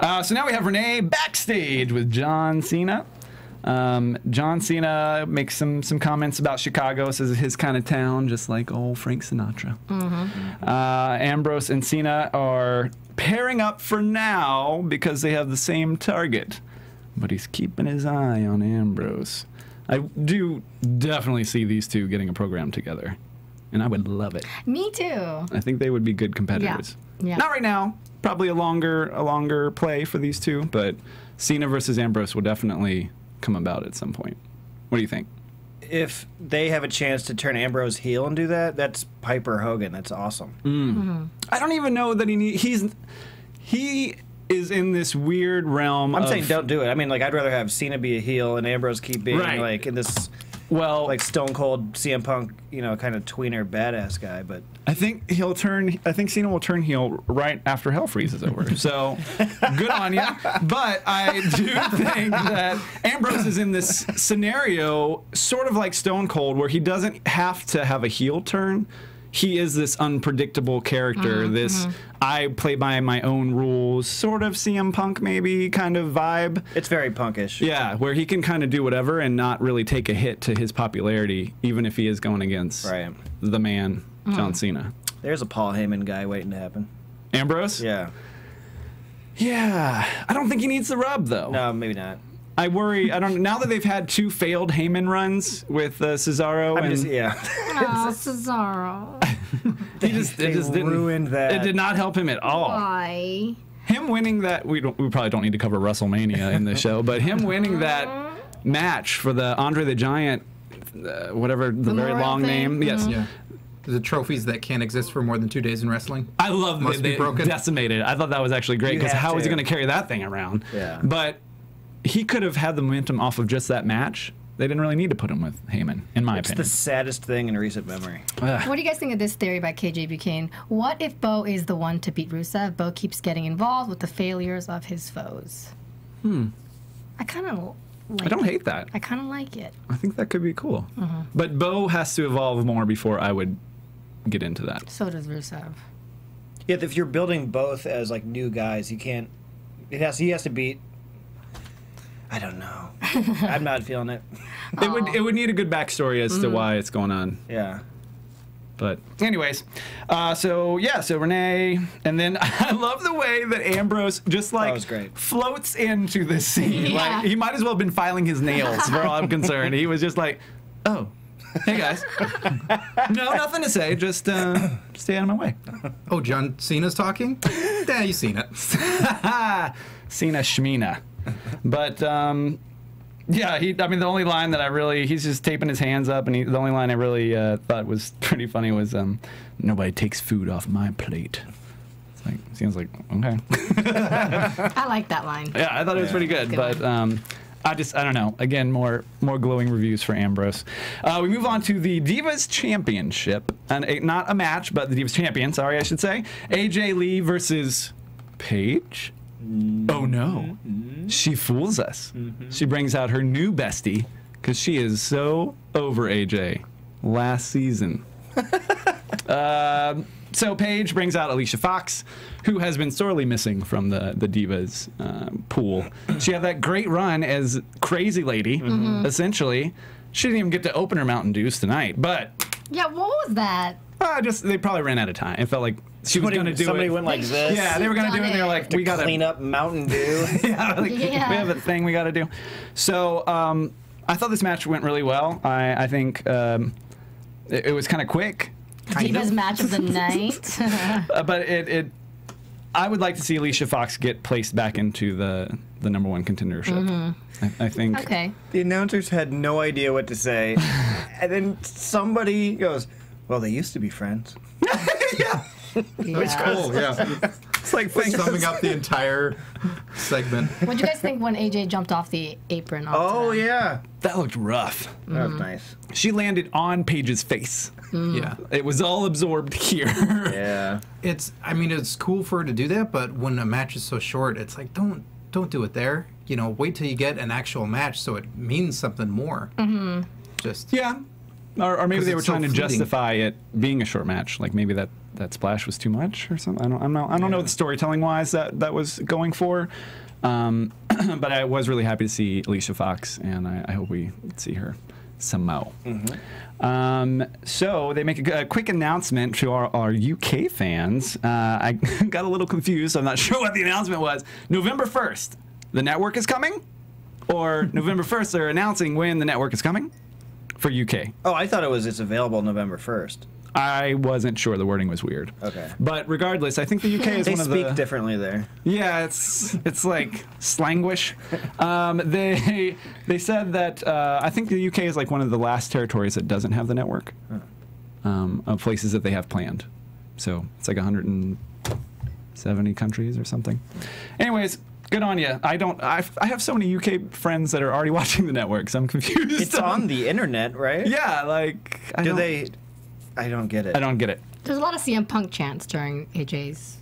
So now we have Renee backstage with John Cena. John Cena makes some comments about Chicago, says it's his kind of town, just like old Frank Sinatra. Ambrose and Cena are pairing up for now because they have the same target. But he's keeping his eye on Ambrose. I do definitely see these two getting a program together. And I would love it. Me too. I think they would be good competitors. Yeah. Not right now. Probably a longer play for these two, but Cena versus Ambrose will definitely come about at some point. What do you think? If they have a chance to turn Ambrose heel and do that, that's Piper Hogan. That's awesome. I don't even know that he is in this weird realm. I'm saying don't do it. I mean, like, I'd rather have Cena be a heel and Ambrose keep being like in this. Well, like Stone Cold CM Punk, kind of tweener badass guy, but I think Cena will turn heel right after Hell freezes over. So good on you. But I do think that Ambrose is in this scenario, sort of like Stone Cold, where he doesn't have to have a heel turn. He is this unpredictable character, I play by my own rules, sort of CM Punk maybe kind of vibe. It's very punkish. Yeah, where he can kind of do whatever and not really take a hit to his popularity, even if he is going against the man, John Cena. There's a Paul Heyman guy waiting to happen. Ambrose? Yeah. Yeah. I don't think he needs the rub, though. No, maybe not. I worry. Now that they've had 2 failed Heyman runs with Cesaro Oh, Cesaro. He just didn't ruined that. It did not help him at all. Why? Him winning that, we probably don't need to cover WrestleMania in this show, but him winning that match for the Andre the Giant, whatever the very long name. Yes. Yeah. The trophies that can't exist for more than 2 days in wrestling. I love that they decimated. I thought that was actually great because how is he going to carry that thing around? Yeah. But he could have had the momentum off of just that match. They didn't really need to put him with Heyman, in my opinion. It's the saddest thing in recent memory. What do you guys think of this theory by KJ Buchanan? What if Bo is the one to beat Rusev? Bo keeps getting involved with the failures of his foes. I kind of like I don't hate that. I kind of like it. I think that could be cool. But Bo has to evolve more before I would get into that. So does Rusev. Yeah, if you're building both as like new guys, you can't. He has to beat. I don't know. I'm not feeling it. It would need a good backstory as to why it's going on. Yeah. But anyways, so Renee, and then I love the way that Ambrose just like was great. floats into this scene. Yeah. Like he might as well have been filing his nails for all I'm concerned. He was just like, oh, hey guys, no, nothing to say, just stay out of my way. Oh, John Cena's talking? Yeah, you've seen it. Cena Shmina. But yeah, I mean, the only line that he's just taping his hands up, and the only line I really thought was pretty funny was, nobody takes food off my plate. It's like, seems like, okay. I like that line. Yeah, I thought it was pretty good, but I don't know. Again, more glowing reviews for Ambrose. We move on to the Divas Championship, and not a match, but the Divas Champion, sorry, I should say. AJ Lee versus Paige. Oh no, she fools us. She brings out her new bestie because she is so over AJ last season. So Paige brings out Alicia Fox, who has been sorely missing from the Divas pool. She had that great run as Crazy Lady, essentially. She didn't even get to open her Mountain Dews tonight, but Yeah, what was that? they probably ran out of time. It felt like she was going to do it. Somebody went like this. Yeah, they were going to do it, and they were like, we got to clean up Mountain Dew. yeah, like, we have a thing we got to do. So I thought this match went really well. I think it was kind of quick. Divas match of the night. But I would like to see Alicia Fox get placed back into the #1 contendership. I think. Okay. The announcers had no idea what to say, and then somebody goes, "Well, they used to be friends." Yeah. It's cool, yeah. It's like Summing up the entire segment. What do you guys think when AJ jumped off the apron? Oh yeah, that looked rough. that was nice. She landed on Paige's face. Yeah. It was all absorbed here. Yeah. I mean, it's cool for her to do that, but when a match is so short, it's like, don't do it there. You know, wait till you get an actual match so it means something more. Just Yeah. Or maybe 'Cause they were it's so trying to fleeting. justify it being a short match. Like maybe that splash was too much or something. I don't know what the storytelling wise that was going for. But I was really happy to see Alicia Fox, and I hope we see her some more. So they make a quick announcement to our UK fans. I got a little confused. So I'm not sure what the announcement was. November 1st, the network is coming? Or November 1st, they're announcing when the network is coming for UK? Oh, I thought it's available November 1st. I wasn't sure. The wording was weird. Okay. But regardless, I think the UK is They one of the... speak differently there. Yeah, it's like slanglish. They said that I think the UK is like one of the last territories that doesn't have the network of places that they have planned. So it's like 170 countries or something. Anyways, good on you. I have so many UK friends that are already watching the network, so I'm confused. It's on the internet, right? Yeah, like I don't get it. I don't get it. There's a lot of CM Punk chants during AJ's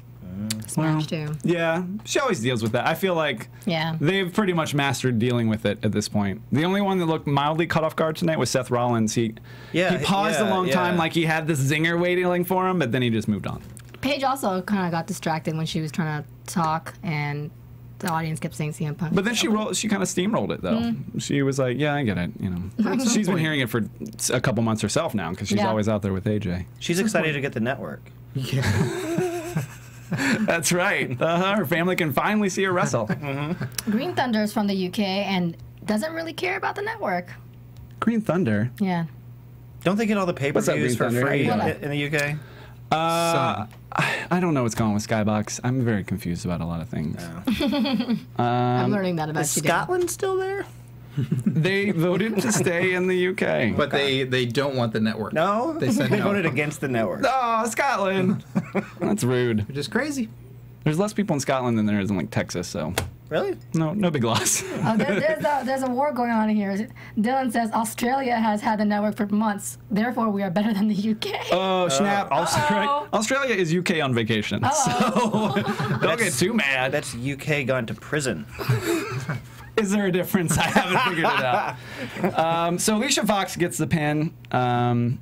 smash too. Yeah, she always deals with that. I feel like Yeah. they've pretty much mastered dealing with it at this point. The only one that looked mildly caught off guard tonight was Seth Rollins. He paused a long time like he had this zinger waiting for him, but then he just moved on. Paige also kind of got distracted when she was trying to talk, and the audience kept saying CM Punk. But then she kind of steamrolled it though. She was like, "Yeah, I get it." You know, she's been hearing it for a couple months herself now because she's Yeah. always out there with AJ. She's excited to get the network. That's right. Her family can finally see her wrestle. Green Thunder's from the UK and doesn't really care about the network. Green Thunder. Yeah. Don't they get all the What's up, pay-per-views Green for Thunder? free How you in the UK? I don't know what's going on with Skybox. I'm very confused about a lot of things. I'm learning that about Is you. Dan. Scotland still there? They voted to stay in the UK. But they don't want the network. No? They said no. voted against the network. Oh, Scotland. That's rude. They're just crazy. There's less people in Scotland than there is in like Texas, so Really? no big loss. Oh, there's a war going on here. Dylan says Australia has had the network for months. Therefore, we are better than the UK. Oh, snap. Australia is UK on vacation, so don't get too mad. That's UK gone to prison. Is there a difference? I haven't figured it out. So Alicia Fox gets the pin in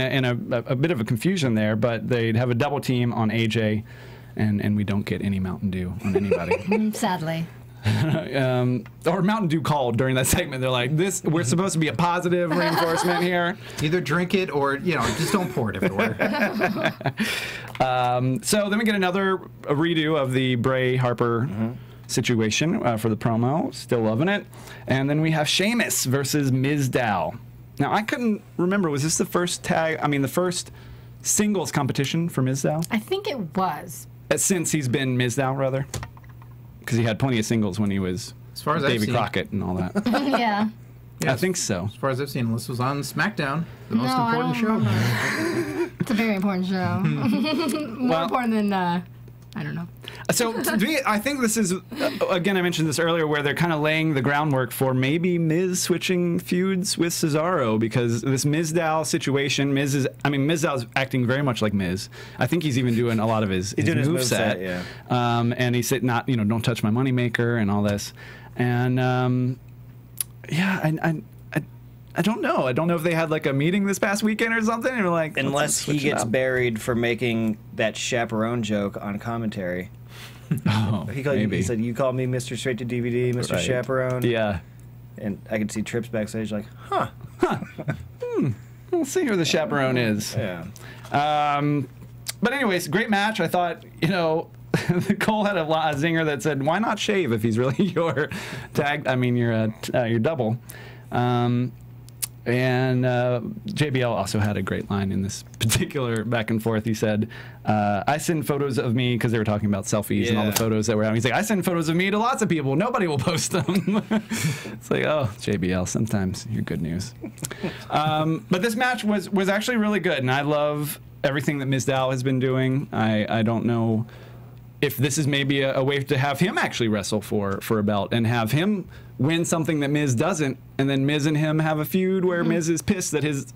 a bit of a confusion there, but they'd have a double team on AJ, and we don't get any Mountain Dew on anybody. Sadly. or Mountain Dew called during that segment. They're like, we're supposed to be a positive reinforcement here. Either drink it or, just don't pour it everywhere. So then we get another redo of the Bray Harper situation for the promo. Still loving it. And then we have Sheamus versus Mizdow. Now, I couldn't remember, was this the first the first singles competition for Mizdow? I think it was. Since he's been Mizdow, rather? Because he had plenty of singles when he was as far as Davy I've seen. Crockett and all that. Yeah. I think so. As far as I've seen, this was on SmackDown, the most No, important show. It's a very important show. More important than, I don't know. So, to me, I think this is, again, I mentioned this earlier, where they're kind of laying the groundwork for maybe Miz switching feuds with Cesaro, because this Mizdow situation, Mizdow's acting very much like Miz. I think he's even doing a lot of his moveset. Yeah. And he's saying, don't touch my moneymaker and all this. And, I don't know. I don't know if they had like a meeting this past weekend or something. And we're like, unless he gets buried for making that chaperone joke on commentary. Oh, maybe. He said, "You called me Mr. Straight to DVD, Mr. Right. Chaperone." Yeah. And I could see Trips backstage like, "Huh." We'll see who the chaperone is. Yeah. But anyways, great match. I thought, Cole had a zinger that said, "Why not shave if he's really your tag? Your double." And JBL also had a great line in this particular back and forth. He said, I send photos of me, because they were talking about selfies and all the photos that were out. He's like, I send photos of me to lots of people. Nobody will post them. It's like, oh, JBL, sometimes you're good news. But this match was actually really good, and I love everything that Mizdow has been doing. I don't know if this is maybe a way to have him actually wrestle for a belt and have him win something that Miz doesn't, and then Miz and him have a feud where Miz is pissed that his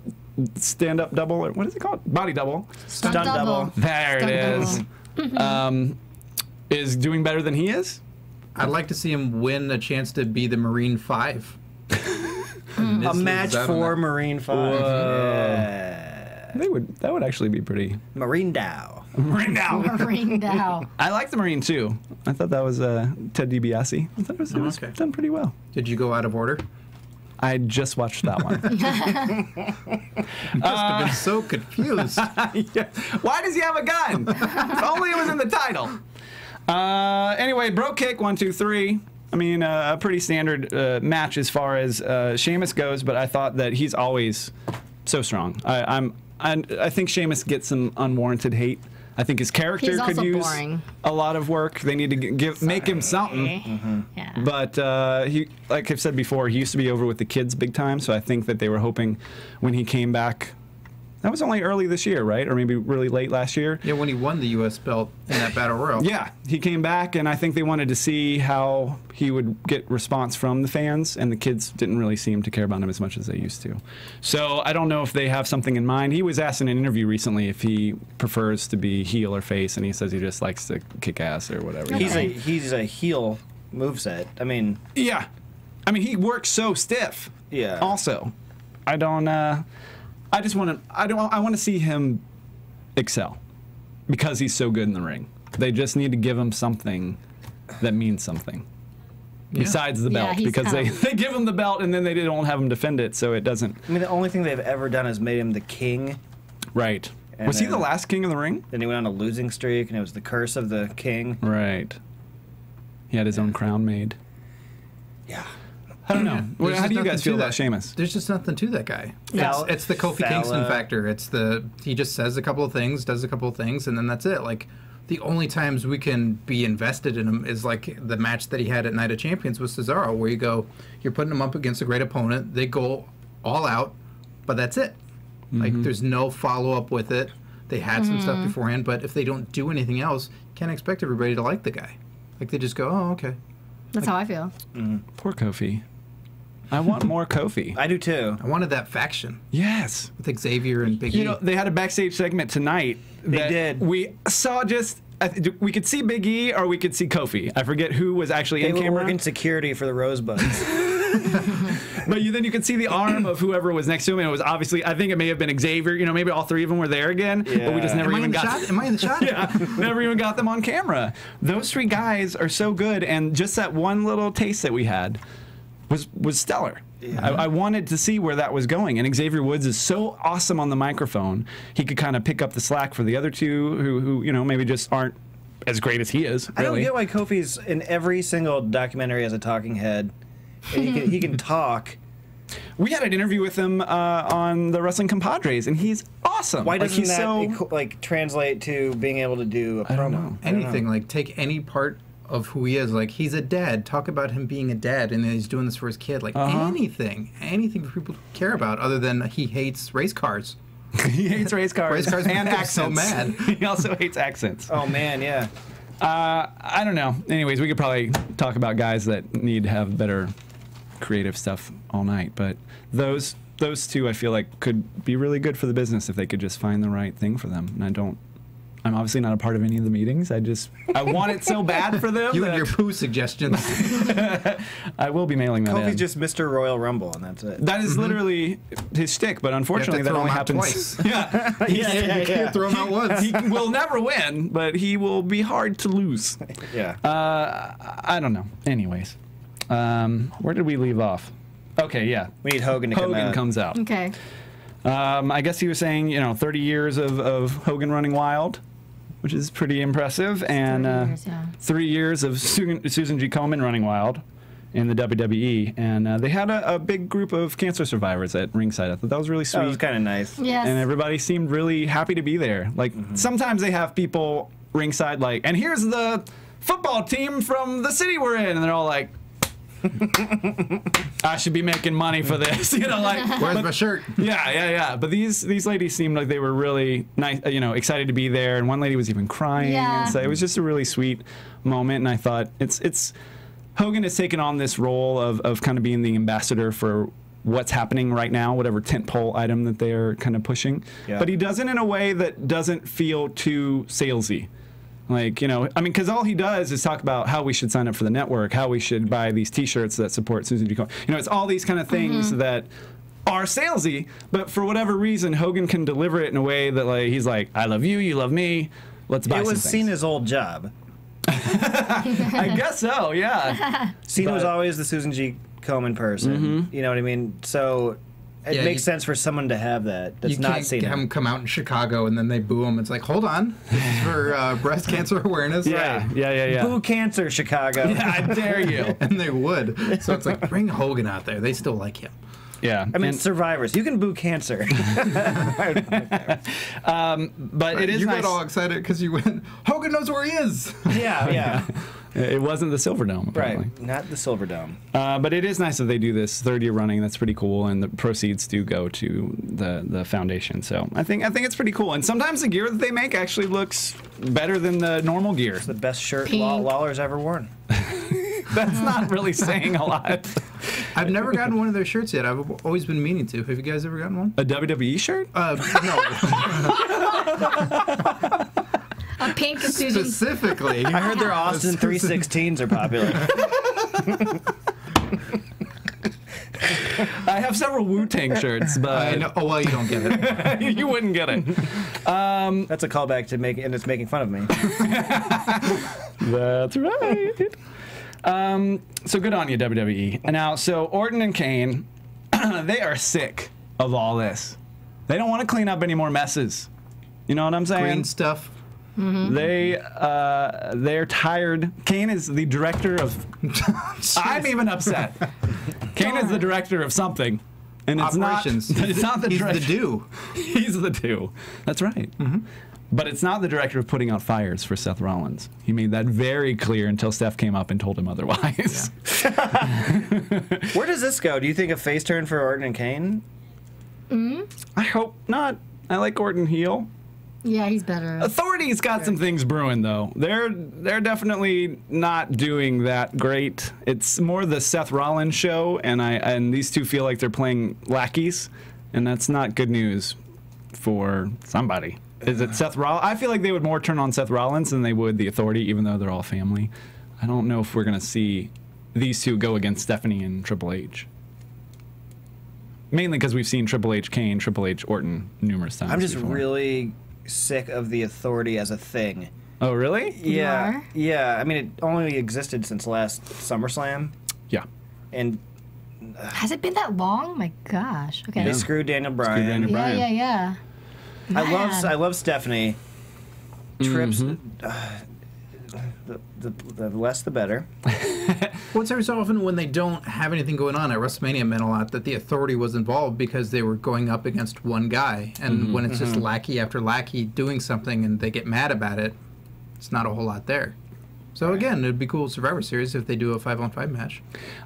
stand-up double, or what is it called? Body double. Stunt double. There it is. Is doing better than he is? I'd like to see him win a chance to be the Marine 5. A match for Marine 5. Yeah. That would actually be pretty. Marine Dow. Marine Dow. Marine Dow. I like the Marine too. I thought that was Ted DiBiase. I thought it was done pretty well. Did you go out of order? I just watched that one. Must have been so confused. Yeah. Why does he have a gun? If only it was in the title. Anyway, bro kick 1, 2, 3. A pretty standard match as far as Sheamus goes, but I thought that he's always so strong. I think Sheamus gets some unwarranted hate. I think his character could use a lot of work. They need to make him something. Yeah. But he, like I've said before, he used to be over with the kids big time. So I think that they were hoping when he came back. That was only early this year, right? Or maybe really late last year. Yeah, when he won the U.S. belt in that Battle Royal. Yeah, he came back, and I think they wanted to see how he would get response from the fans, and the kids didn't really seem to care about him as much as they used to. So I don't know if they have something in mind. He was asked in an interview recently if he prefers to be heel or face, and he says he just likes to kick ass or whatever. Okay. He's a heel moveset. Yeah. He works so stiff. Yeah. Also, I want to see him excel because he's so good in the ring. They just need to give him something that means something besides the belt, because they give him the belt and then they don't have him defend it, so it doesn't. The only thing they've ever done is made him the king. Right. And Was he the last king of the ring? Then he went on a losing streak, and it was the curse of the king. Right. He had his own crown made. Yeah. I don't know. Well, how do you guys feel about Sheamus? There's just nothing to that guy. It's the Kofi Kingston factor. He just says a couple of things, does a couple of things, and then that's it. Like, the only times we can be invested in him is like the match that he had at Night of Champions with Cesaro, where you're putting him up against a great opponent. They go all out, but that's it. Like, there's no follow-up with it. They had some stuff beforehand, but if they don't do anything else, you can't expect everybody to like the guy. Like, they just go, oh, okay. That's how I feel. Poor Kofi. I want more Kofi. I do too. I wanted that faction. Yes. With Xavier and Big E. They had a backstage segment tonight. They did. We saw we could see Big E or we could see Kofi. I forget who was actually in camera. They were working security for the Rosebuds. But then you could see the arm of whoever was next to him, and it was obviously, I think it may have been Xavier. You know, maybe all three of them were there again, but we just never even got. Am I in the shot? Yeah, never even got them on camera. Those three guys are so good, and just that one little taste that we had was stellar. Yeah. I wanted to see where that was going, and Xavier Woods is so awesome on the microphone. He could kind of pick up the slack for the other two who you know, maybe just aren't as great as he is. Really. I don't get why Kofi's in every single documentary as a talking head. And he can talk. We had an interview with him on the Wrestling Compadres, and he's awesome. Why doesn't that translate to being able to do a promo? Anything, like take any part of who he is. Like, he's a dad. Talk about him being a dad, and then he's doing this for his kid. Like, anything for people to care about, other than he hates race cars. He hates race cars and accents. So mad. He also hates accents. Oh man, yeah. I don't know. Anyways, we could probably talk about guys that need to have better creative stuff all night, but those two I feel like could be really good for the business if they could just find the right thing for them. And I'm obviously not a part of any of the meetings. I want it so bad for them. You and your poo suggestions. I will be mailing that Kofi's in. just Mr. Royal Rumble, and that's it. That is literally his shtick, but unfortunately that only happens twice. Yeah, You can't throw him out once. He will never win, but he will be hard to lose. Yeah. I don't know. Anyways, where did we leave off? Okay, yeah. We need Hogan to come out. Hogan comes out. Okay. I guess he was saying, 30 years of Hogan running wild, which is pretty impressive, and 3 years of Susan G. Komen running wild in the WWE, and they had a big group of cancer survivors at ringside. I thought that was really sweet. That was kind of nice. Yes. And everybody seemed really happy to be there. Like, sometimes they have people ringside like, and here's the football team from the city we're in, and they're all like, I should be making money for this, like, where's my shirt? Yeah. But these ladies seemed like they were really nice, excited to be there, and one lady was even crying. Yeah. And so it was just a really sweet moment, and I thought it's Hogan has taken on this role of kind of being the ambassador for what's happening right now, whatever tentpole item that they're kind of pushing. Yeah. But he does it in a way that doesn't feel too salesy. Like, because all he does is talk about how we should sign up for the network, how we should buy these T-shirts that support Susan G. Komen. It's all these kind of things that are salesy, but for whatever reason, Hogan can deliver it in a way that, like, he's like, I love you, you love me, let's buy some things. It was Cena's old job. I guess so, yeah. Cena was always the Susan G. Komen person. You know what I mean? So it makes sense for someone to have that. That's not Cena. You can't have him come out in Chicago and then they boo him. It's like, hold on, this is for breast cancer awareness. Yeah. Boo cancer, Chicago. Yeah, I dare you. And they would. So it's like, bring Hogan out there. They still like him. Yeah, I mean, survivors. You can boo cancer. But it is you nice. got all excited because you went, Hogan knows where he is. Yeah. It wasn't the Silver Dome, apparently. Right, not the Silver Dome. But it is nice that they do this third year running. That's pretty cool, and the proceeds do go to the foundation. So I think it's pretty cool. And sometimes the gear that they make actually looks better than the normal gear. It's the best shirt Lawler's ever worn. That's not really saying a lot. I've never gotten one of their shirts yet. I've always been meaning to. Have you guys ever gotten one? A WWE shirt? No. A pink Susan. Specifically. I heard their Austin 316s are popular. I have several Wu-Tang shirts, but I know. Oh, well, you don't get it. You wouldn't get it. That's a callback to and it's making fun of me. That's right. So good on you, WWE. Now, so Orton and Kane, they are sick of all this. They don't want to clean up any more messes. You know what I'm saying? Green stuff. They're tired. Kane is the director of. I'm even upset. Kane is the director of something, and it's Operations. not. It's not the He's director. the do. He's the do. That's right. But it's not the director of putting out fires for Seth Rollins. He made that very clear until Steph came up and told him otherwise. Where does this go? Do you think a face turn for Orton and Kane? I hope not. I like Orton heel. Yeah, he's better. Authority's got some things brewing, though. They're definitely not doing that great. It's more the Seth Rollins show, and these two feel like they're playing lackeys, and that's not good news for somebody. Is it Seth Rollins? I feel like they would more turn on Seth Rollins than they would the Authority, even though they're all family. I don't know if we're going to see these two go against Stephanie and Triple H. Mainly because we've seen Triple H Kane, Triple H Orton numerous times. I'm just before. really sick of the Authority as a thing. Oh, really? Yeah. are? Yeah. I mean, it only existed since last SummerSlam. Yeah. And Has it been that long? My gosh. Okay. they screwed Daniel Bryan. Daniel Yeah, Bryan. yeah. I love Stephanie. Trips. Mm-hmm. The less the better. Well, it's every so often when they don't have anything going on at WrestleMania meant a lot that the Authority was involved because they were going up against one guy. And when it's just lackey after lackey doing something and they get mad about it, it's not a whole lot there. So again, it'd be cool Survivor Series if they do a 5-on-5 match.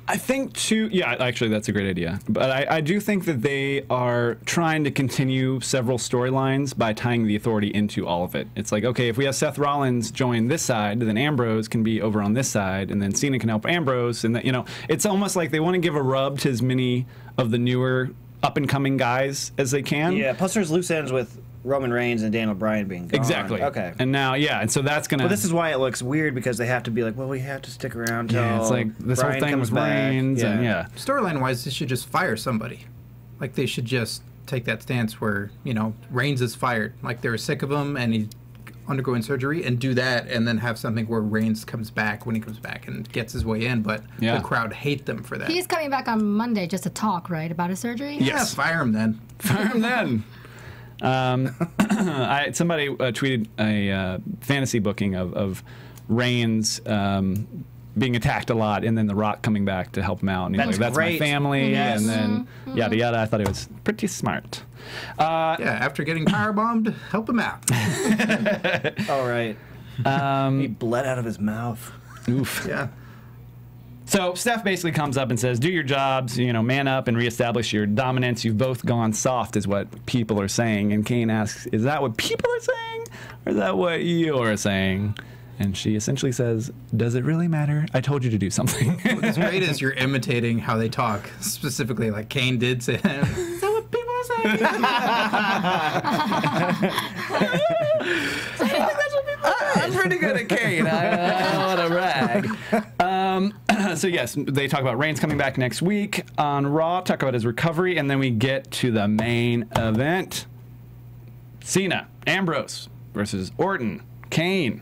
I think too. Yeah, actually, that's a great idea. But I do think that they are trying to continue several storylines by tying the Authority into all of it. It's like, okay, if we have Seth Rollins join this side, then Ambrose can be over on this side, and then Cena can help Ambrose, and that, you know, it's almost like they want to give a rub to as many of the newer up and coming guys as they can. Yeah. Plus, there's loose ends with Roman Reigns and Daniel Bryan being gone. Exactly. Okay. And now, yeah, and so that's gonna. Well, this is why it looks weird because they have to be like, well, we have to stick around till yeah, it's like this Bryan whole thing comes with back. Reigns, and yeah. Storyline-wise, they should just fire somebody. Like, they should just take that stance where, you know, Reigns is fired. Like, they were sick of him, and he's undergoing surgery, and do that, and then have something where Reigns comes back when he comes back and gets his way in, but Yeah. the crowd hate them for that. He's coming back on Monday just to talk, right, about his surgery? Yes. Yeah, fire him then. Fire him then. Somebody tweeted a fantasy booking of Reigns being attacked a lot, and then The Rock coming back to help him out. And he's That's like, "That's great. my family," Yes. and then yada yada. I thought it was pretty smart. Yeah, after getting powerbombed, help him out. All right. He bled out of his mouth. Oof. Yeah. So Steph basically comes up and says, "Do your jobs, you know, man up and reestablish your dominance. You've both gone soft," is what people are saying. And Kane asks, "Is that what people are saying, or is that what you're saying?" And she essentially says, "Does it really matter? I told you to do something." What's great is you're imitating how they talk, specifically like Kane did say. Is that what people are saying? I'm pretty good at Kane. I don't want to brag. So yes, they talk about Reigns coming back next week on Raw, talk about his recovery, and then we get to the main event. Cena, Ambrose versus Orton, Kane.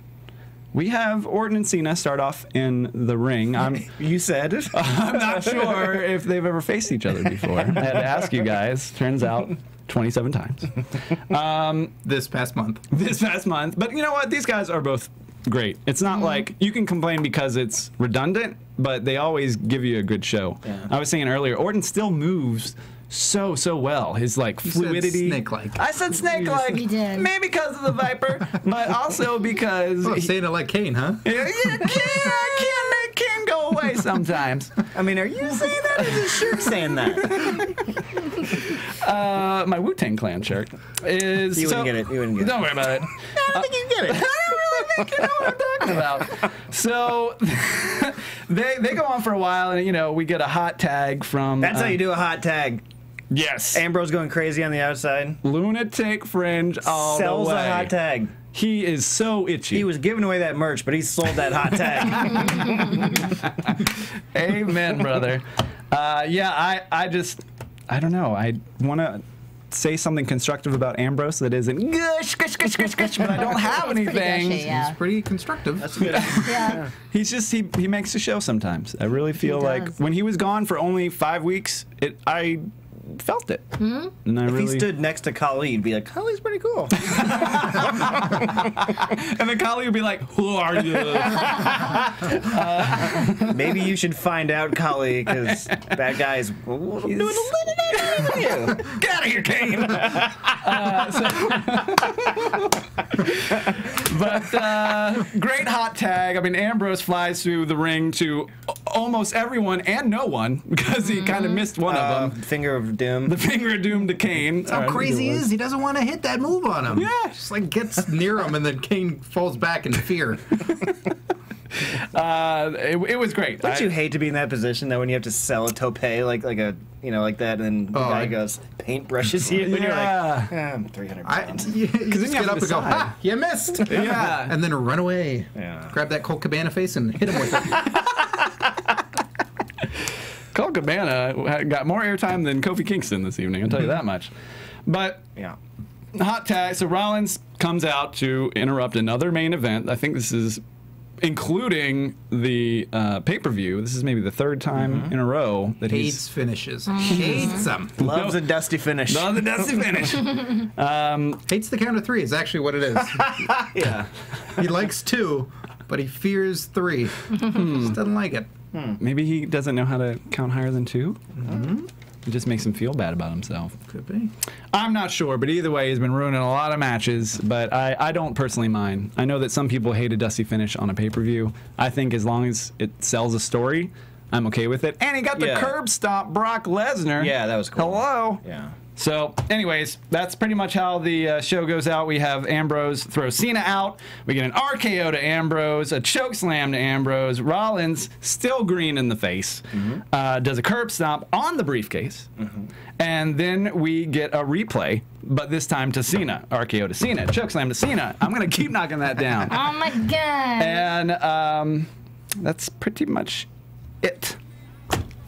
We have Orton and Cena start off in the ring. You said it. I'm not sure if they've ever faced each other before. I had to ask you guys. Turns out 27 times. This past month. This past month. But you know what? These guys are both great. It's not like you can complain because it's redundant, but they always give you a good show. Yeah. I was saying earlier, Orton still moves so well. His like fluidity. Snake-like. I said snake-like. You did. Maybe because of the Viper, but also because Oh, saying it like Kane, huh? I can go away sometimes. I mean, are you saying that or is his shirt saying that? My Wu-Tang Clan shirt is. You wouldn't get it. You wouldn't get it. Don't worry about it. I don't think you get it. I don't really think you know what I'm talking about. So they go on for a while, and you know we get a hot tag from. That's how you do a hot tag. Yes. Ambrose going crazy on the outside. Lunatic Fringe all Sells the way. a hot tag. He is so itchy. He was giving away that merch, but he sold that hot tag. Amen, brother. Yeah, I don't know. I want to say something constructive about Ambrose that isn't gush, but I don't have It's pretty anything. gushy, yeah. It's pretty constructive. That's good. Yeah. He's just he makes the show sometimes. I really feel like does. when he was gone for only 5 weeks, I felt it. And I If really he stood next to Khali, he'd be like, Khali's pretty cool. and then Kali would be like, "Who are you?" Maybe you should find out, Khali, because that guy's doing a little better than you. Get out of here, Kane. But great hot tag. I mean, Ambrose flies through the ring to almost everyone and no one because he kind of missed one of them. Finger of Doom. The finger of doom to Kane. How crazy he is. He doesn't want to hit that move on him. Yeah. Just like gets near him and then Kane falls back in fear. It was great. Don't you hate to be in that position though when you have to sell a toupee like a like that, and then the guy goes paintbrushes you, and you're like, I'm 300 pounds. Because then then you you have get up to and go, decide. ha, you missed. Yeah. And then run away. Yeah. Grab that Colt Cabana face and hit him with it. Colt Cabana got more airtime than Kofi Kingston this evening, I'll tell you that much. But Yeah. hot tag. So Rollins comes out to interrupt another main event. I think this is including the pay-per-view. This is maybe the third time in a row that Hates finishes. Hates them. Loves a dusty finish. Love the dusty finish. Hates the count of 3 is actually what it is. Yeah. He likes 2, but he fears 3. Just doesn't like it. Maybe he doesn't know how to count higher than 2. It just makes him feel bad about himself. Could be. I'm not sure, but either way, he's been ruining a lot of matches, but I don't personally mind. I know that some people hate a dusty finish on a pay-per-view. I think as long as it sells a story, I'm okay with it. And he got the curb stomp Brock Lesnar. Yeah, that was cool. Hello. Yeah. So, anyways, that's pretty much how the show goes out. We have Ambrose throw Cena out. We get an RKO to Ambrose, a chokeslam to Ambrose. Rollins, still green in the face, does a curb stomp on the briefcase. And then we get a replay, but this time to Cena. RKO to Cena, chokeslam to Cena. I'm going to keep knocking that down. Oh, my God. And that's pretty much it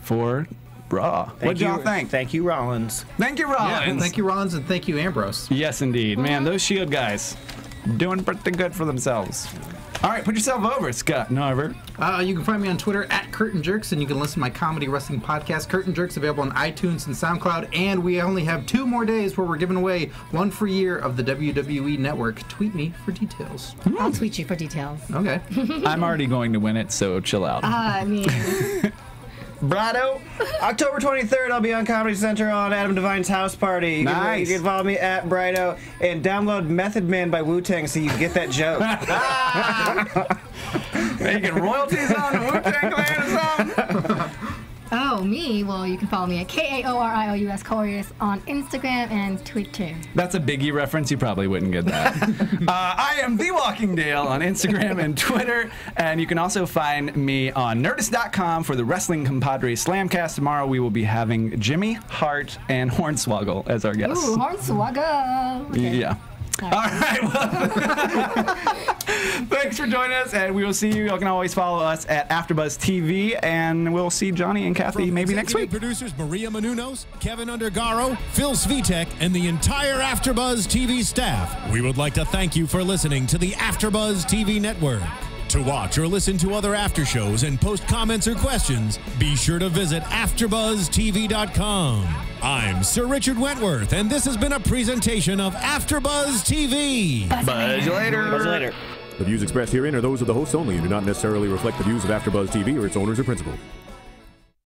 for Raw. What do y'all think? Thank you, Rollins. Thank you, Rollins. Yeah, thank you, Rollins, and thank you, Ambrose. Yes, indeed. Man, those Shield guys doing pretty good for themselves. All right, put yourself over, Scott Narver. You can find me on Twitter at Curtain Jerks, and you can listen to my comedy wrestling podcast, Curtain Jerks, available on iTunes and SoundCloud. And we only have 2 more days where we're giving away 1 free year of the WWE Network. Tweet me for details. I'll tweet you for details. Okay. I'm already going to win it, so chill out. I mean, Brado. October 23rd, I'll be on Comedy Center on Adam Devine's house party. Nice. You can follow me at Brido and download Method Man by Wu-Tang so you get that joke. Making royalties on the Wu-Tang Clan or something? oh, me? Well, you can follow me at KAORIOUS Corius on Instagram and Twitter. That's a Biggie reference. You probably wouldn't get that. I am The Walking Dale on Instagram and Twitter. And you can also find me on Nerdist.com for the Wrestling Compadres Slamcast. Tomorrow we will be having Jimmy Hart and Hornswoggle as our guests. Ooh, Hornswoggle. Okay. Yeah. All right. Well, thanks for joining us, and we will see you. You can always follow us at AfterBuzz TV, and we'll see Johnny and Kathy maybe next week. Producers Maria Menounos, Kevin Undergaro, Phil Svitek, and the entire AfterBuzz TV staff. We would like to thank you for listening to the AfterBuzz TV network. To watch or listen to other after shows and post comments or questions, be sure to visit AfterBuzzTV.com. I'm Sir Richard Wentworth, and this has been a presentation of AfterBuzz TV. Buzz you later. Buzz you later. The views expressed herein are those of the hosts only and do not necessarily reflect the views of AfterBuzz TV or its owners or principals.